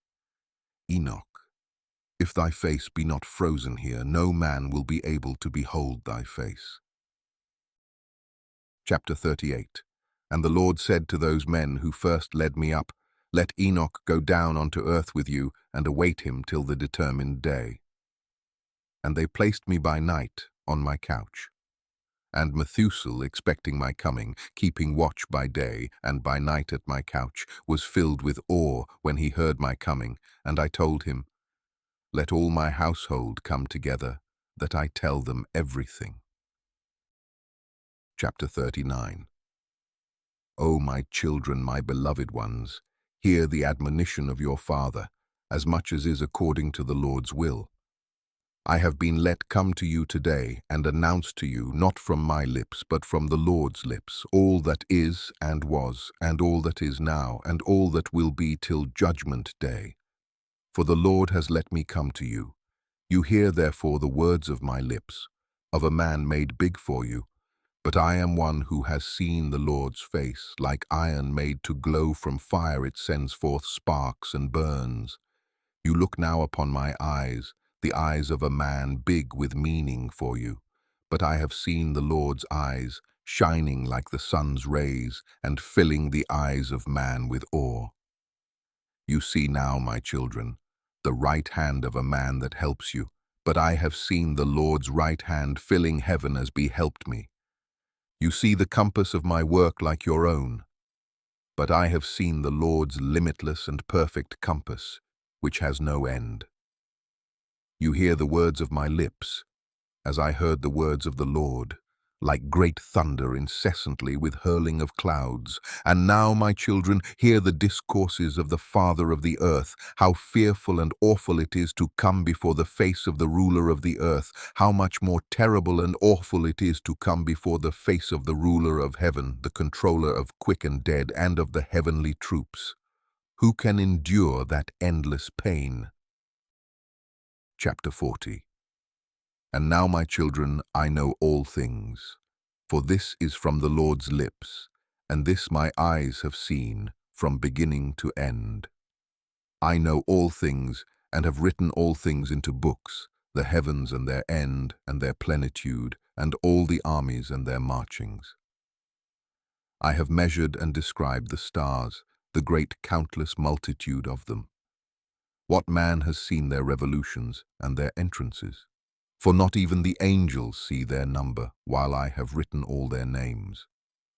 Enoch, if thy face be not frozen here, no man will be able to behold thy face. Chapter 38. And the Lord said to those men who first led me up, Let Enoch go down onto earth with you, and await him till the determined day. And they placed me by night on my couch. And Methuselah, expecting my coming, keeping watch by day and by night at my couch, was filled with awe when he heard my coming, and I told him, Let all my household come together, that I tell them everything. Chapter 39. O my children, my beloved ones, hear the admonition of your Father, as much as is according to the Lord's will. I have been let come to you today, and announce to you, not from my lips, but from the Lord's lips, all that is and was, and all that is now, and all that will be till judgment day. For the Lord has let me come to you. You hear therefore the words of my lips, of a man made big for you. But I am one who has seen the Lord's face, like iron made to glow from fire, it sends forth sparks and burns. You look now upon my eyes, the eyes of a man big with meaning for you. But I have seen the Lord's eyes, shining like the sun's rays, and filling the eyes of man with awe. You see now, my children, the right hand of a man that helps you, but I have seen the Lord's right hand filling heaven as be helped me. You see the compass of my work like your own, but I have seen the Lord's limitless and perfect compass, which has no end. You hear the words of my lips, as I heard the words of the Lord, like great thunder incessantly with hurling of clouds. And now, my children, hear the discourses of the Father of the earth, how fearful and awful it is to come before the face of the ruler of the earth, how much more terrible and awful it is to come before the face of the ruler of heaven, the controller of quick and dead, and of the heavenly troops. Who can endure that endless pain? Chapter 40. And now, my children, I know all things, for this is from the Lord's lips, and this my eyes have seen, from beginning to end. I know all things, and have written all things into books, the heavens and their end, and their plenitude, and all the armies and their marchings. I have measured and described the stars, the great countless multitude of them. What man has seen their revolutions and their entrances? For not even the angels see their number, while I have written all their names.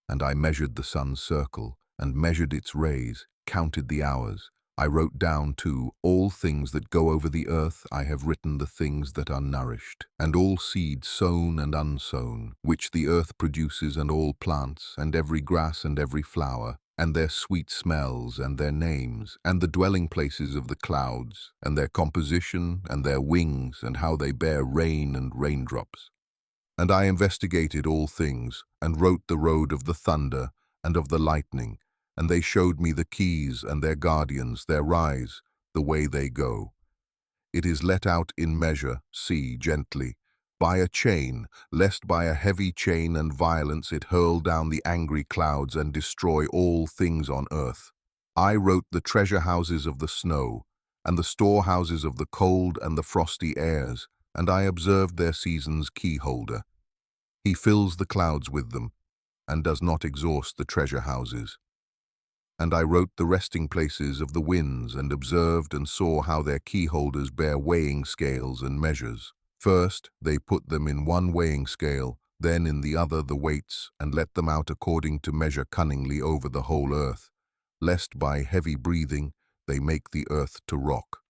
And I measured the sun's circle, and measured its rays, counted the hours. I wrote down, too, all things that go over the earth. I have written the things that are nourished, and all seed sown and unsown, which the earth produces, and all plants, and every grass and every flower. and their sweet smells, and their names, and the dwelling places of the clouds, and their composition, and their wings, and how they bear rain and raindrops. And I investigated all things, and wrote the road of the thunder, and of the lightning, and they showed me the keys, and their guardians, their rise, the way they go. It is let out in measure, see, gently, by a chain, lest by a heavy chain and violence it hurl down the angry clouds and destroy all things on earth. I wrote the treasure houses of the snow, and the storehouses of the cold and the frosty airs, and I observed their season's keyholder. He fills the clouds with them, and does not exhaust the treasure houses. And I wrote the resting places of the winds, and observed and saw how their keyholders bear weighing scales and measures. First they put them in one weighing scale, then in the other the weights, and let them out according to measure cunningly over the whole earth, lest by heavy breathing they make the earth to rock.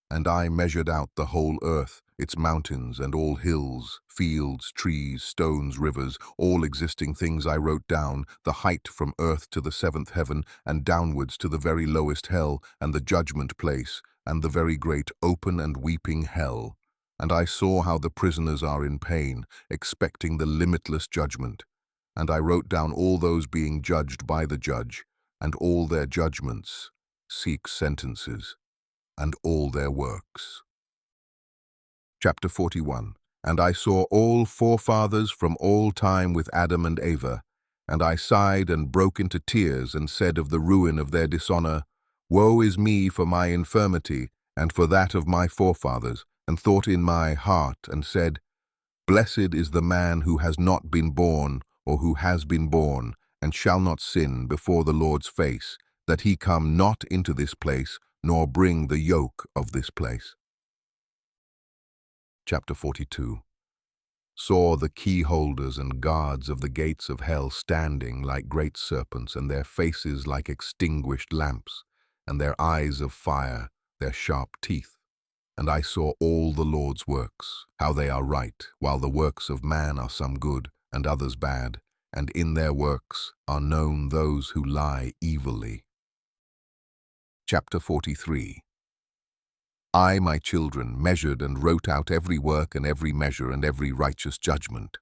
And I measured out the whole earth, its mountains and all hills, fields, trees, stones, rivers, all existing things I wrote down, the height from earth to the seventh heaven, and downwards to the very lowest hell, and the judgment place, and the very great open and weeping hell. And I saw how the prisoners are in pain, expecting the limitless judgment. And I wrote down all those being judged by the judge, and all their judgments, seek sentences, and all their works. Chapter 41. And I saw all forefathers from all time with Adam and Eva, and I sighed and broke into tears and said of the ruin of their dishonor, Woe is me for my infirmity and for that of my forefathers, and thought in my heart and said, Blessed is the man who has not been born, or who has been born, and shall not sin before the Lord's face, that he come not into this place, nor bring the yoke of this place. Chapter 42. Saw the keyholders and guards of the gates of hell standing like great serpents, and their faces like extinguished lamps, and their eyes of fire, their sharp teeth. And I saw all the Lord's works, how they are right, while the works of man are some good, and others bad, and in their works are known those who lie evilly. Chapter 43. I, my children, measured and wrote out every work and every measure and every righteous judgment.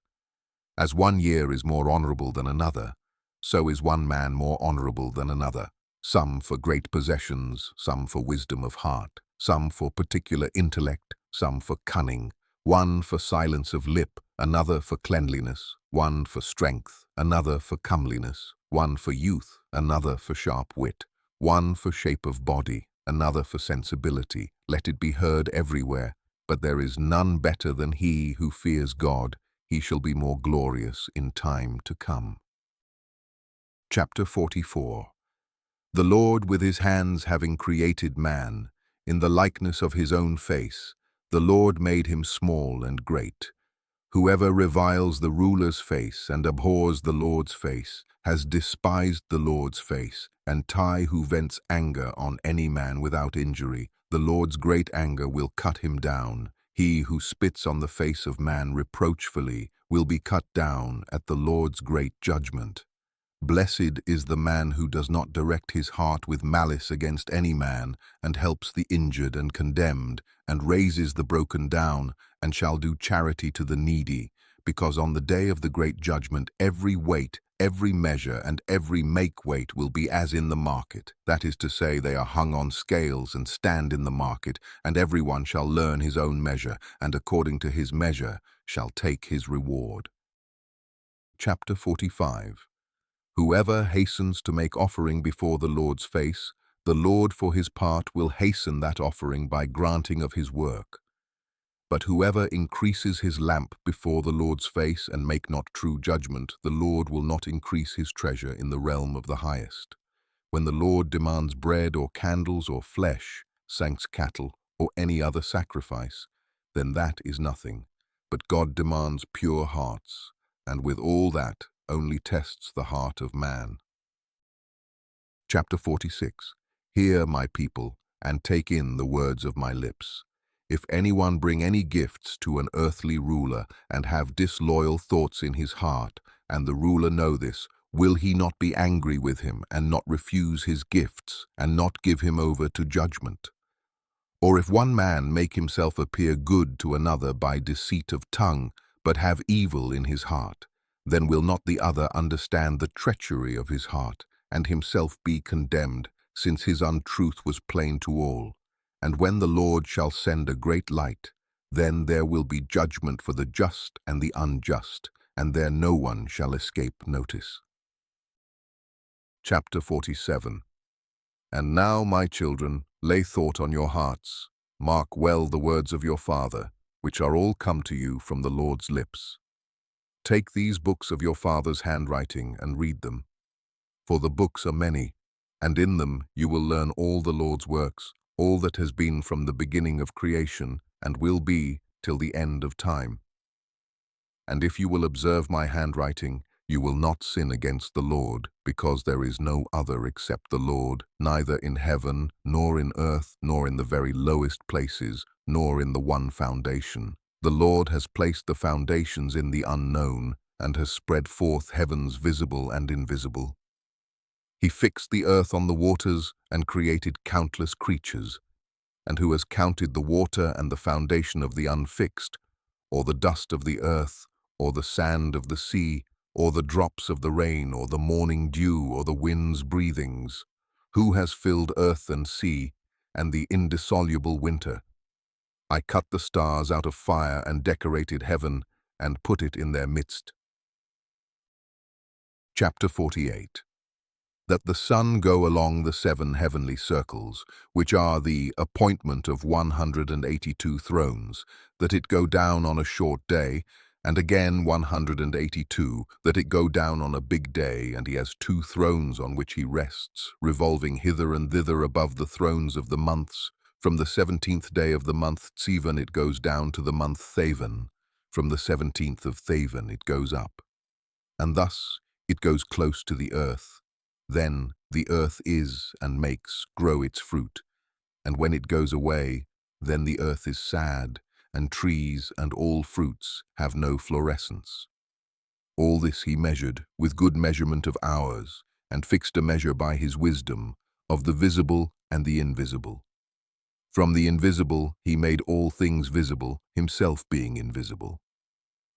As one year is more honorable than another, so is one man more honorable than another, some for great possessions, some for wisdom of heart, some for particular intellect, some for cunning, one for silence of lip, another for cleanliness, one for strength, another for comeliness, one for youth, another for sharp wit, one for shape of body, another for sensibility. Let it be heard everywhere, but there is none better than he who fears God. He shall be more glorious in time to come. Chapter 44. The Lord with his hands having created man, in the likeness of his own face, the Lord made him small and great. Whoever reviles the ruler's face and abhors the Lord's face has despised the Lord's face, and who vents anger on any man without injury, the Lord's great anger will cut him down. He who spits on the face of man reproachfully will be cut down at the Lord's great judgment. Blessed is the man who does not direct his heart with malice against any man, and helps the injured and condemned, and raises the broken down, and shall do charity to the needy, because on the day of the great judgment every weight, every measure, and every make-weight will be as in the market. That is to say, they are hung on scales and stand in the market, and everyone shall learn his own measure, and according to his measure shall take his reward. Chapter 45. Whoever hastens to make offering before the Lord's face, the Lord for his part will hasten that offering by granting of his work. But whoever increases his lamp before the Lord's face and make not true judgment, the Lord will not increase his treasure in the realm of the highest. When the Lord demands bread or candles or flesh, sancts cattle, or any other sacrifice, then that is nothing. But God demands pure hearts, and with all that only tests the heart of man. Chapter 46. Hear, my people, and take in the words of my lips. If anyone bring any gifts to an earthly ruler, and have disloyal thoughts in his heart, and the ruler know this, Will he not be angry with him, and not refuse his gifts, and not give him over to judgment? Or if one man make himself appear good to another by deceit of tongue, but have evil in his heart, then will not the other understand the treachery of his heart, and himself be condemned, since his untruth was plain to all? And when the Lord shall send a great light, then there will be judgment for the just and the unjust, and there no one shall escape notice. Chapter 47. And now, my children, lay thought on your hearts. Mark well the words of your father, which are all come to you from the Lord's lips. Take these books of your father's handwriting and read them. For the books are many, and in them you will learn all the Lord's works, all that has been from the beginning of creation, and will be till the end of time. And if you will observe my handwriting, you will not sin against the Lord, because there is no other except the Lord, neither in heaven, nor in earth, nor in the very lowest places, nor in the one foundation. The Lord has placed the foundations in the unknown, and has spread forth heavens visible and invisible. He fixed the earth on the waters, and created countless creatures. And who has counted the water and the foundation of the unfixed, or the dust of the earth, or the sand of the sea, or the drops of the rain, or the morning dew, or the wind's breathings? Who has filled earth and sea, and the indissoluble winter? I cut the stars out of fire and decorated heaven, and put it in their midst. Chapter 48. That the sun go along the 7 heavenly circles, which are the appointment of 182 thrones, that it go down on a short day, and again 182, that it go down on a big day, and he has 2 thrones on which he rests, revolving hither and thither above the thrones of the months. From the 17th day of the month Tsivan it goes down to the month Thavan. From the 17th of Thavan it goes up. And thus it goes close to the earth. Then the earth is and makes grow its fruit. And when it goes away, then the earth is sad, and trees and all fruits have no florescence. All this he measured with good measurement of hours, and fixed a measure by his wisdom of the visible and the invisible. From the invisible he made all things visible, himself being invisible.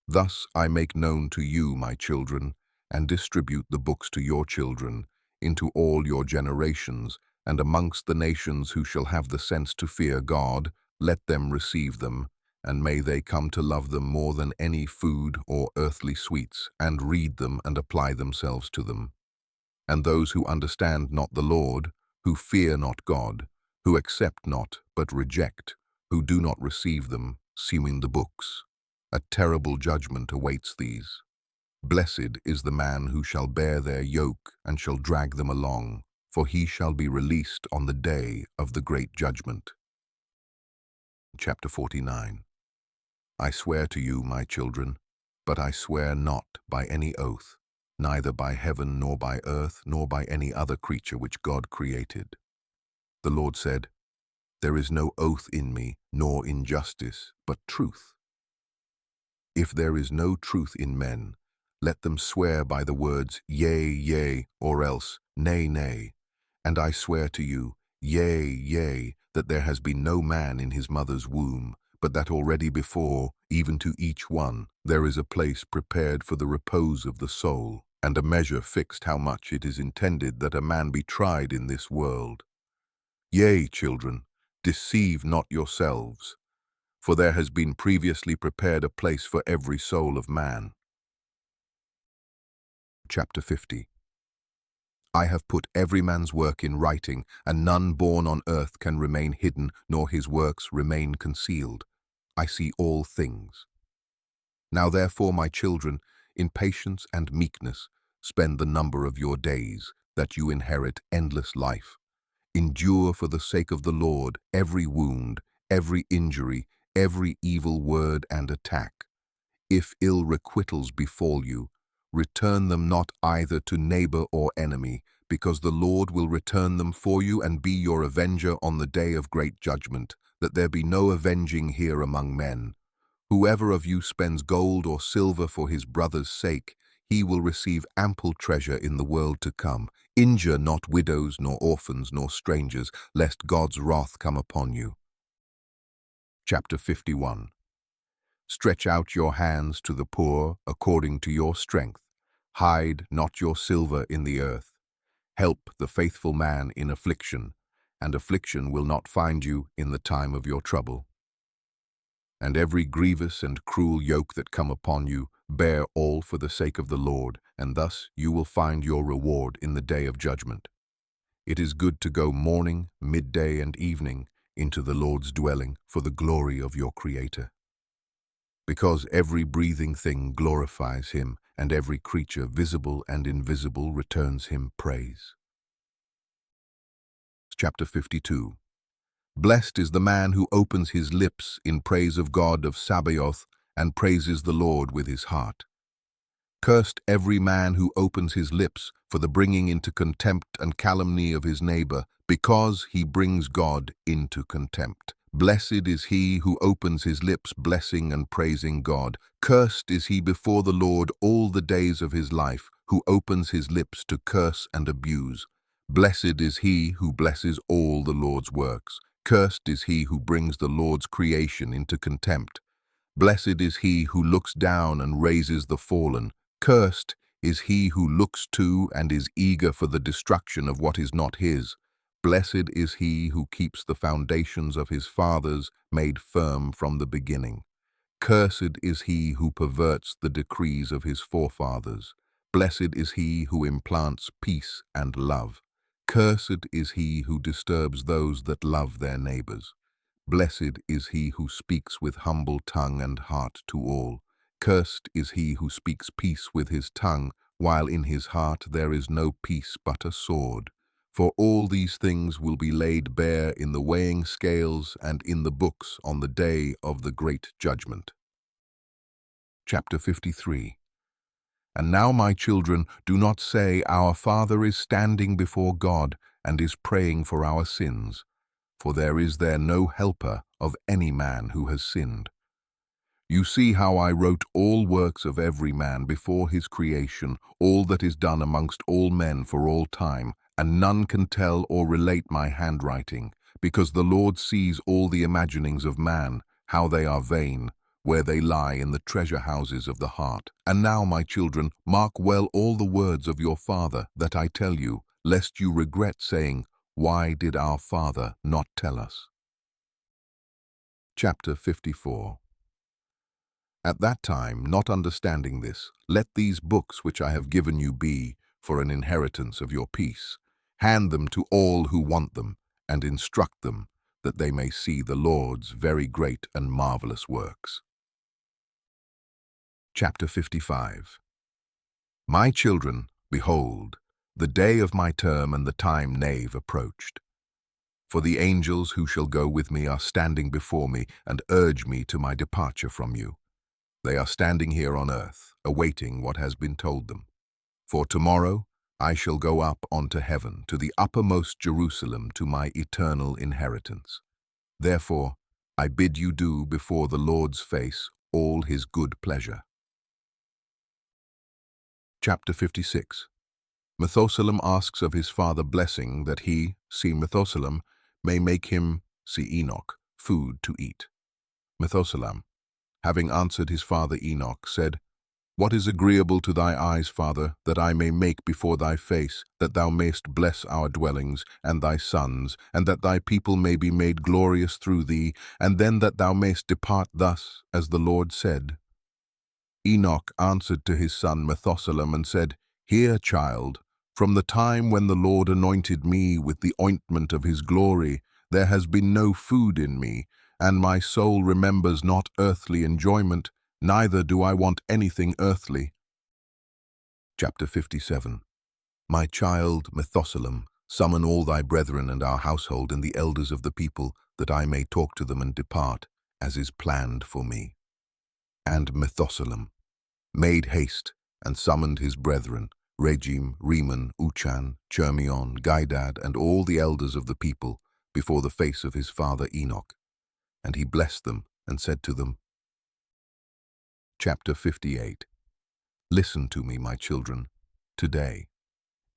Thus I make known to you, my children, and distribute the books to your children, into all your generations, and amongst the nations who shall have the sense to fear God, let them receive them, and may they come to love them more than any food or earthly sweets, and read them and apply themselves to them. And those who understand not the Lord, who fear not God, who accept not but reject, who do not receive them, seeming the books. A terrible judgment awaits these. Blessed is the man who shall bear their yoke and shall drag them along, for he shall be released on the day of the great judgment. Chapter 49. I swear to you, my children, but I swear not by any oath, neither by heaven nor by earth nor by any other creature which God created. The Lord said, There is no oath in me, nor injustice, but truth. If there is no truth in men, let them swear by the words, Yea, yea, or else, Nay, nay. And I swear to you, Yea, yea, that there has been no man in his mother's womb, but that already before, even to each one, there is a place prepared for the repose of the soul, and a measure fixed how much it is intended that a man be tried in this world. Yea, children, deceive not yourselves, for there has been previously prepared a place for every soul of man. Chapter 50. I have put every man's work in writing, and none born on earth can remain hidden, nor his works remain concealed. I see all things. Now therefore, my children, in patience and meekness, spend the number of your days, that you inherit endless life. Endure for the sake of the Lord every wound, every injury, every evil word and attack. If ill requitals befall you, return them not either to neighbor or enemy, because the Lord will return them for you and be your avenger on the day of great judgment, that there be no avenging here among men. Whoever of you spends gold or silver for his brother's sake, he will receive ample treasure in the world to come. Injure not widows, nor orphans, nor strangers, lest God's wrath come upon you. Chapter 51. Stretch out your hands to the poor according to your strength. Hide not your silver in the earth. Help the faithful man in affliction, and affliction will not find you in the time of your trouble. And every grievous and cruel yoke that come upon you, bear all for the sake of the Lord, and thus you will find your reward in the day of judgment. It is good to go morning, midday, and evening into the Lord's dwelling for the glory of your Creator. Because every breathing thing glorifies him, and every creature, visible and invisible, returns him praise. Chapter 52. Blessed is the man who opens his lips in praise of God of Sabaoth and praises the Lord with his heart. Cursed every man who opens his lips for the bringing into contempt and calumny of his neighbor, because he brings God into contempt. Blessed is he who opens his lips blessing and praising God. Cursed is he before the Lord all the days of his life, who opens his lips to curse and abuse. Blessed is he who blesses all the Lord's works. Cursed is he who brings the Lord's creation into contempt. Blessed is he who looks down and raises the fallen. Cursed is he who looks to and is eager for the destruction of what is not his. Blessed is he who keeps the foundations of his fathers made firm from the beginning. Cursed is he who perverts the decrees of his forefathers. Blessed is he who implants peace and love. Cursed is he who disturbs those that love their neighbors. Blessed is he who speaks with humble tongue and heart to all. Cursed is he who speaks peace with his tongue, while in his heart there is no peace but a sword. For all these things will be laid bare in the weighing scales and in the books on the day of the great judgment. Chapter 53. And now, my children, do not say, Our Father is standing before God and is praying for our sins. For there is there no helper of any man who has sinned. You see how I wrote all works of every man before his creation, all that is done amongst all men for all time, and none can tell or relate my handwriting, because the Lord sees all the imaginings of man, how they are vain, where they lie in the treasure houses of the heart. And now, my children, mark well all the words of your Father that I tell you, lest you regret, saying, Why did our Father not tell us? Chapter 54. At that time, not understanding this, let these books which I have given you be for an inheritance of your peace. Hand them to all who want them, and instruct them, that they may see the Lord's very great and marvelous works. Chapter 55. My children, behold, the day of my term and the time nave approached. For the angels who shall go with me are standing before me and urge me to my departure from you. They are standing here on earth, awaiting what has been told them. For tomorrow I shall go up onto heaven, to the uppermost Jerusalem, to my eternal inheritance. Therefore I bid you do before the Lord's face all his good pleasure. Chapter 56. Methuselah asks of his father blessing that he, see Methuselah, may make him, see Enoch, food to eat. Methuselah, having answered his father Enoch, said, What is agreeable to thy eyes, Father, that I may make before thy face, that thou mayst bless our dwellings, and thy sons, and that thy people may be made glorious through thee, and then that thou mayst depart thus, as the Lord said? Enoch answered to his son Methuselah and said, Hear, child, from the time when the Lord anointed me with the ointment of his glory, there has been no food in me, and my soul remembers not earthly enjoyment, neither do I want anything earthly. Chapter 57. My child Methuselah, summon all thy brethren and our household and the elders of the people, that I may talk to them and depart, as is planned for me. And Methuselah made haste and summoned his brethren, Regem, Reman, Uchan, Chermion, Gaidad, and all the elders of the people, before the face of his father Enoch. And he blessed them and said to them. Chapter 58. Listen to me, my children, today.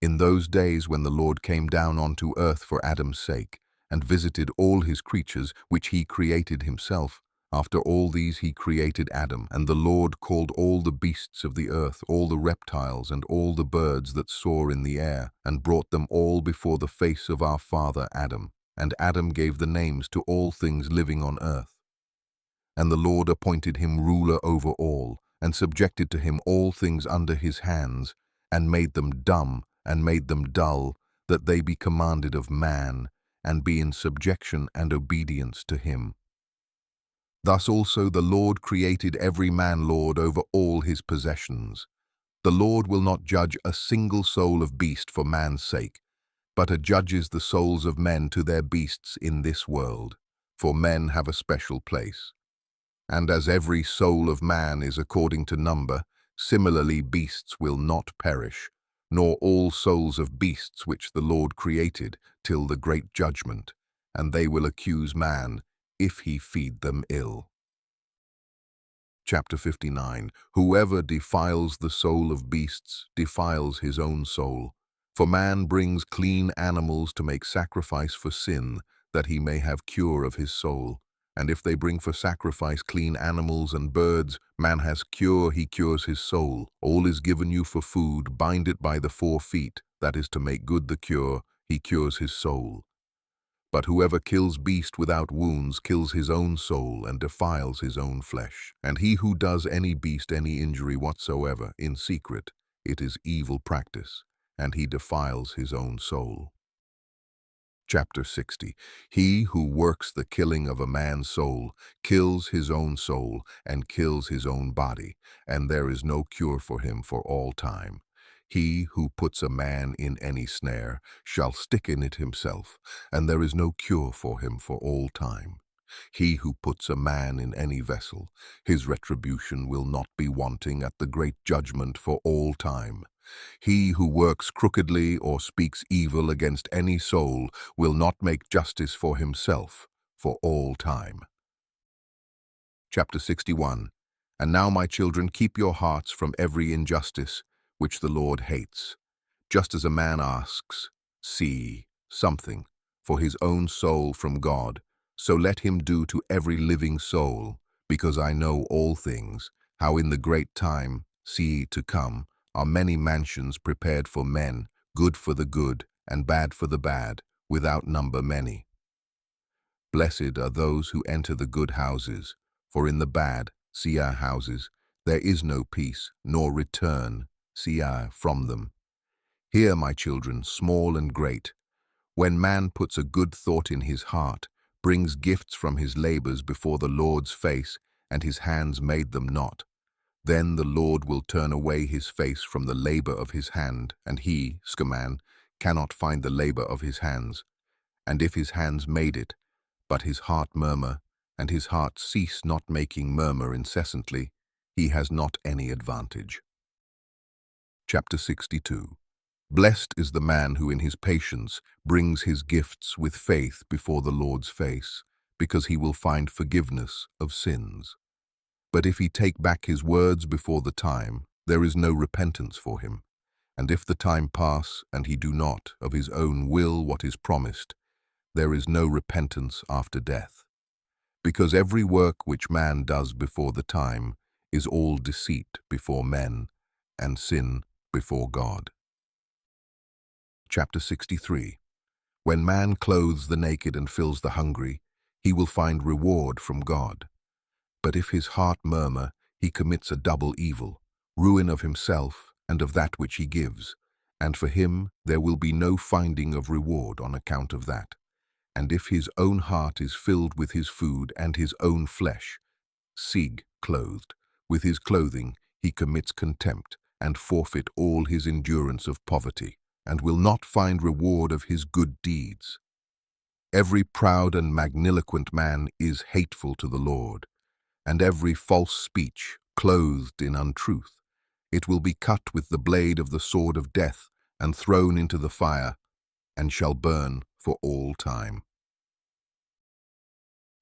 In those days when the Lord came down onto earth for Adam's sake, and visited all his creatures which he created himself, after all these he created Adam, and the Lord called all the beasts of the earth, all the reptiles, and all the birds that soar in the air, and brought them all before the face of our father Adam. And Adam gave the names to all things living on earth. And the Lord appointed him ruler over all, and subjected to him all things under his hands, and made them dumb, and made them dull, that they be commanded of man, and be in subjection and obedience to him. Thus also the Lord created every man lord over all his possessions. The Lord will not judge a single soul of beast for man's sake, but adjudges the souls of men to their beasts in this world, for men have a special place. And as every soul of man is according to number, similarly beasts will not perish, nor all souls of beasts which the Lord created, till the great judgment, and they will accuse man, if he feed them ill. Chapter 59. Whoever defiles the soul of beasts defiles his own soul. For man brings clean animals to make sacrifice for sin, that he may have cure of his soul. And if they bring for sacrifice clean animals and birds, man has cure, he cures his soul. All is given you for food, bind it by the 4 feet, that is to make good the cure, he cures his soul. But whoever kills beast without wounds kills his own soul and defiles his own flesh. And he who does any beast any injury whatsoever in secret, it is evil practice, and he defiles his own soul. Chapter 60. He who works the killing of a man's soul kills his own soul and kills his own body, and there is no cure for him for all time. He who puts a man in any snare shall stick in it himself, and there is no cure for him for all time. He who puts a man in any vessel, his retribution will not be wanting at the great judgment for all time. He who works crookedly or speaks evil against any soul will not make justice for himself for all time. Chapter 61. And now, my children, keep your hearts from every injustice, which the Lord hates. Just as a man asks, something for his own soul from God, so let him do to every living soul, because I know all things, how in the great time, to come, are many mansions prepared for men, good for the good, and bad for the bad, without number many. Blessed are those who enter the good houses, for in the bad, houses, there is no peace, nor return, from them. Hear, my children, small and great, when man puts a good thought in his heart, brings gifts from his labors before the Lord's face, and his hands made them not, then the Lord will turn away his face from the labor of his hand, and he, cannot find the labor of his hands. And if his hands made it, but his heart murmur, and his heart cease not making murmur incessantly, he has not any advantage. Chapter 62. Blessed is the man who in his patience brings his gifts with faith before the Lord's face, because he will find forgiveness of sins. But if he take back his words before the time, there is no repentance for him. And if the time pass, and he do not of his own will what is promised, there is no repentance after death. Because every work which man does before the time is all deceit before men, and sin before God. Chapter 63. When man clothes the naked and fills the hungry, he will find reward from God. But if his heart murmur, he commits a double evil, ruin of himself and of that which he gives, and for him there will be no finding of reward on account of that. And if his own heart is filled with his food and his own flesh, clothed, with his clothing he commits contempt, and forfeit all his endurance of poverty, and will not find reward of his good deeds. Every proud and magniloquent man is hateful to the Lord, and every false speech, clothed in untruth. It will be cut with the blade of the sword of death, and thrown into the fire, and shall burn for all time.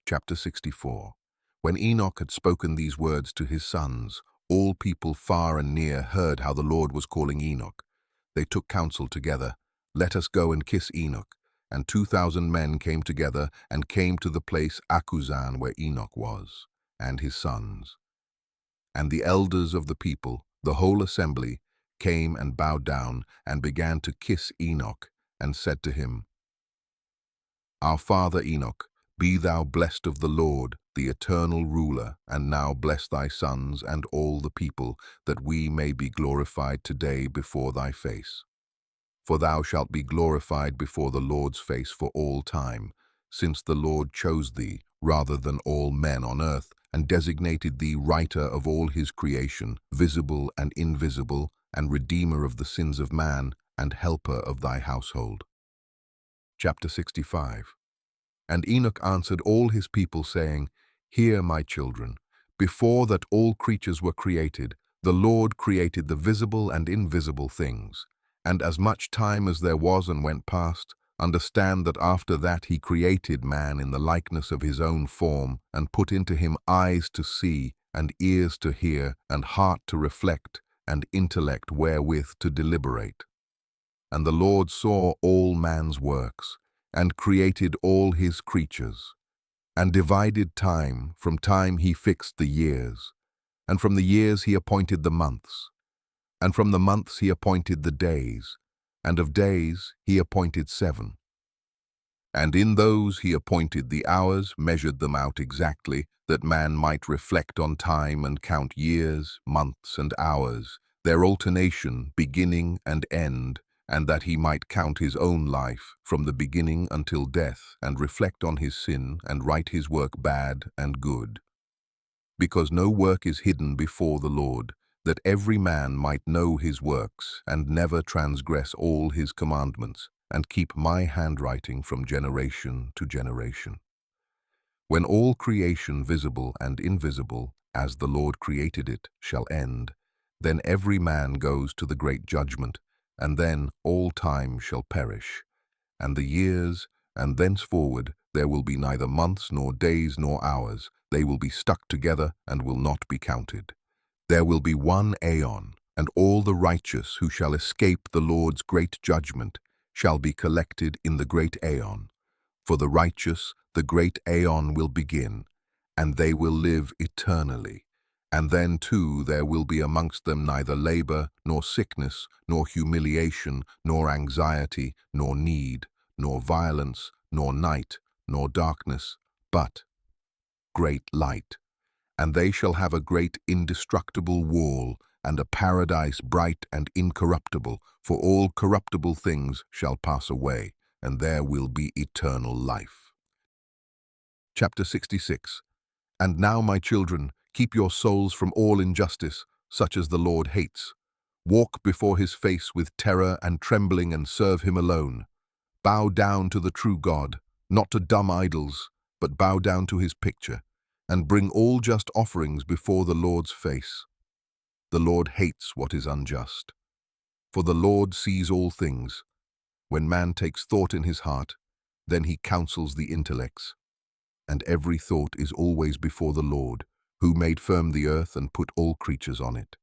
Chapter 64. When Enoch had spoken these words to his sons, All people far and near heard how the Lord was calling Enoch. They took counsel together. Let us go and kiss Enoch. And 2,000 men came together and came to the place Akuzan where Enoch was, and his sons. And the elders of the people, the whole assembly, came and bowed down and began to kiss Enoch, and said to him, Our father Enoch, be thou blessed of the Lord, the eternal ruler, and now bless thy sons and all the people, that we may be glorified today before thy face. For thou shalt be glorified before the Lord's face for all time, since the Lord chose thee rather than all men on earth, and designated thee writer of all his creation, visible and invisible, and redeemer of the sins of man, and helper of thy household. Chapter 65. And Enoch answered all his people, saying, Hear, my children, before that all creatures were created, the Lord created the visible and invisible things. And as much time as there was and went past, understand that after that he created man in the likeness of his own form, and put into him eyes to see, and ears to hear, and heart to reflect, and intellect wherewith to deliberate. And the Lord saw all man's works, and created all his creatures, and divided time. From time he fixed the years, and from the years he appointed the months, and from the months he appointed the days, and of days he appointed 7. And in those he appointed the hours, measured them out exactly, that man might reflect on time and count years, months, and hours, their alternation, beginning and end, and that he might count his own life from the beginning until death, and reflect on his sin, and write his work bad and good. Because no work is hidden before the Lord, that every man might know his works, and never transgress all his commandments, and keep my handwriting from generation to generation. When all creation, visible and invisible, as the Lord created it, shall end, then every man goes to the great judgment, and then all time shall perish, and the years, and thenceforward there will be neither months nor days nor hours. They will be stuck together and will not be counted. There will be one aeon, and all the righteous who shall escape the Lord's great judgment shall be collected in the great aeon. For the righteous the great aeon will begin, and they will live eternally. And then too there will be amongst them neither labor, nor sickness, nor humiliation, nor anxiety, nor need, nor violence, nor night, nor darkness, but great light. And they shall have a great indestructible wall, and a paradise bright and incorruptible, for all corruptible things shall pass away, and there will be eternal life. Chapter 66. And now, my children, keep your souls from all injustice, such as the Lord hates. Walk before his face with terror and trembling, and serve him alone. Bow down to the true God, not to dumb idols, but bow down to his picture, and bring all just offerings before the Lord's face. The Lord hates what is unjust. For the Lord sees all things. When man takes thought in his heart, then he counsels the intellects. And every thought is always before the Lord, who made firm the earth and put all creatures on it.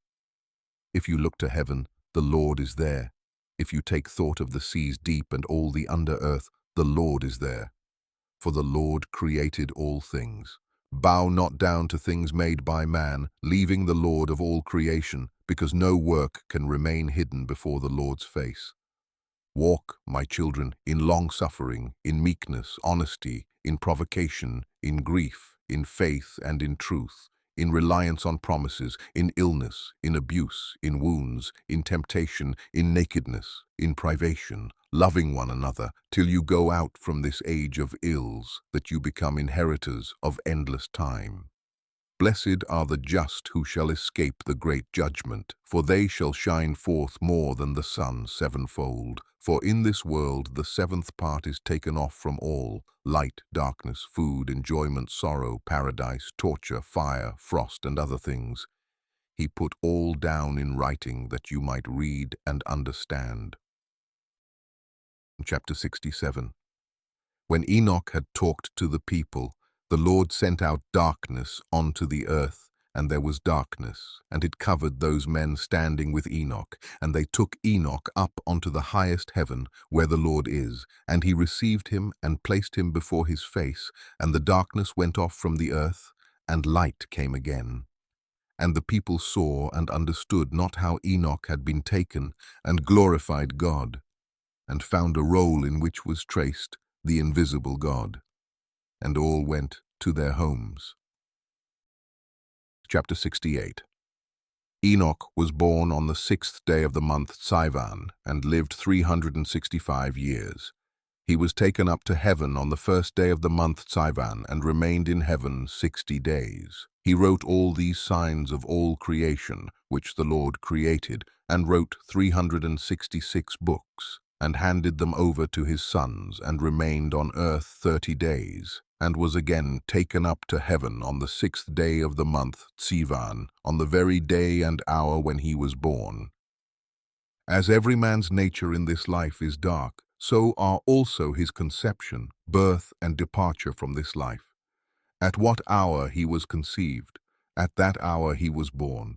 If you look to heaven, the Lord is there. If you take thought of the seas deep and all the under earth, the Lord is there. For the Lord created all things. Bow not down to things made by man, leaving the Lord of all creation, because no work can remain hidden before the Lord's face. Walk, my children, in long-suffering, in meekness, honesty, in provocation, in grief, in faith and in truth, in reliance on promises, in illness, in abuse, in wounds, in temptation, in nakedness, in privation, loving one another, till you go out from this age of ills, that you become inheritors of endless time. Blessed are the just who shall escape the great judgment, for they shall shine forth more than the sun sevenfold. For in this world the 7th part is taken off from all: light, darkness, food, enjoyment, sorrow, paradise, torture, fire, frost, and other things. He put all down in writing, that you might read and understand. Chapter 67. When Enoch had talked to the people, the Lord sent out darkness onto the earth, and there was darkness, and it covered those men standing with Enoch, and they took Enoch up onto the highest heaven, where the Lord is, and he received him and placed him before his face, and the darkness went off from the earth, and light came again. And the people saw and understood not how Enoch had been taken, and glorified God, and found a roll in which was traced the invisible God. And all went to their homes. Chapter 68. Enoch was born on the 6th day of the month Sivan, and lived 365 years. He was taken up to heaven on the 1st day of the month Sivan, and remained in heaven 60 days. He wrote all these signs of all creation, which the Lord created, and wrote 366 books, and handed them over to his sons, and remained on earth 30 days, and was again taken up to heaven on the 6th day of the month Sivan, on the very day and hour when he was born. As every man's nature in this life is dark, so are also his conception, birth, and departure from this life. At what hour he was conceived, at that hour he was born,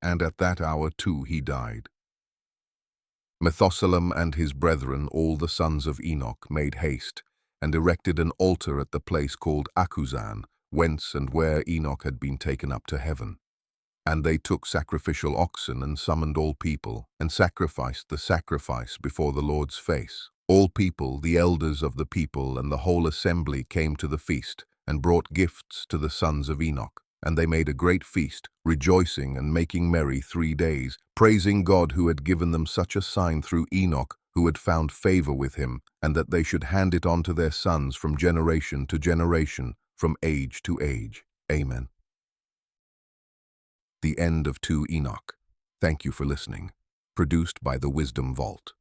and at that hour too he died. Methuselah and his brethren, all the sons of Enoch, made haste, and erected an altar at the place called Achuzan, whence and where Enoch had been taken up to heaven. And they took sacrificial oxen, and summoned all people, and sacrificed the sacrifice before the Lord's face. All people, the elders of the people, and the whole assembly came to the feast, and brought gifts to the sons of Enoch. And they made a great feast, rejoicing and making merry 3 days, praising God who had given them such a sign through Enoch, who had found favor with him, and that they should hand it on to their sons from generation to generation, from age to age. Amen. The end of 2 Enoch. Thank you for listening. Produced by the Wisdom Vault.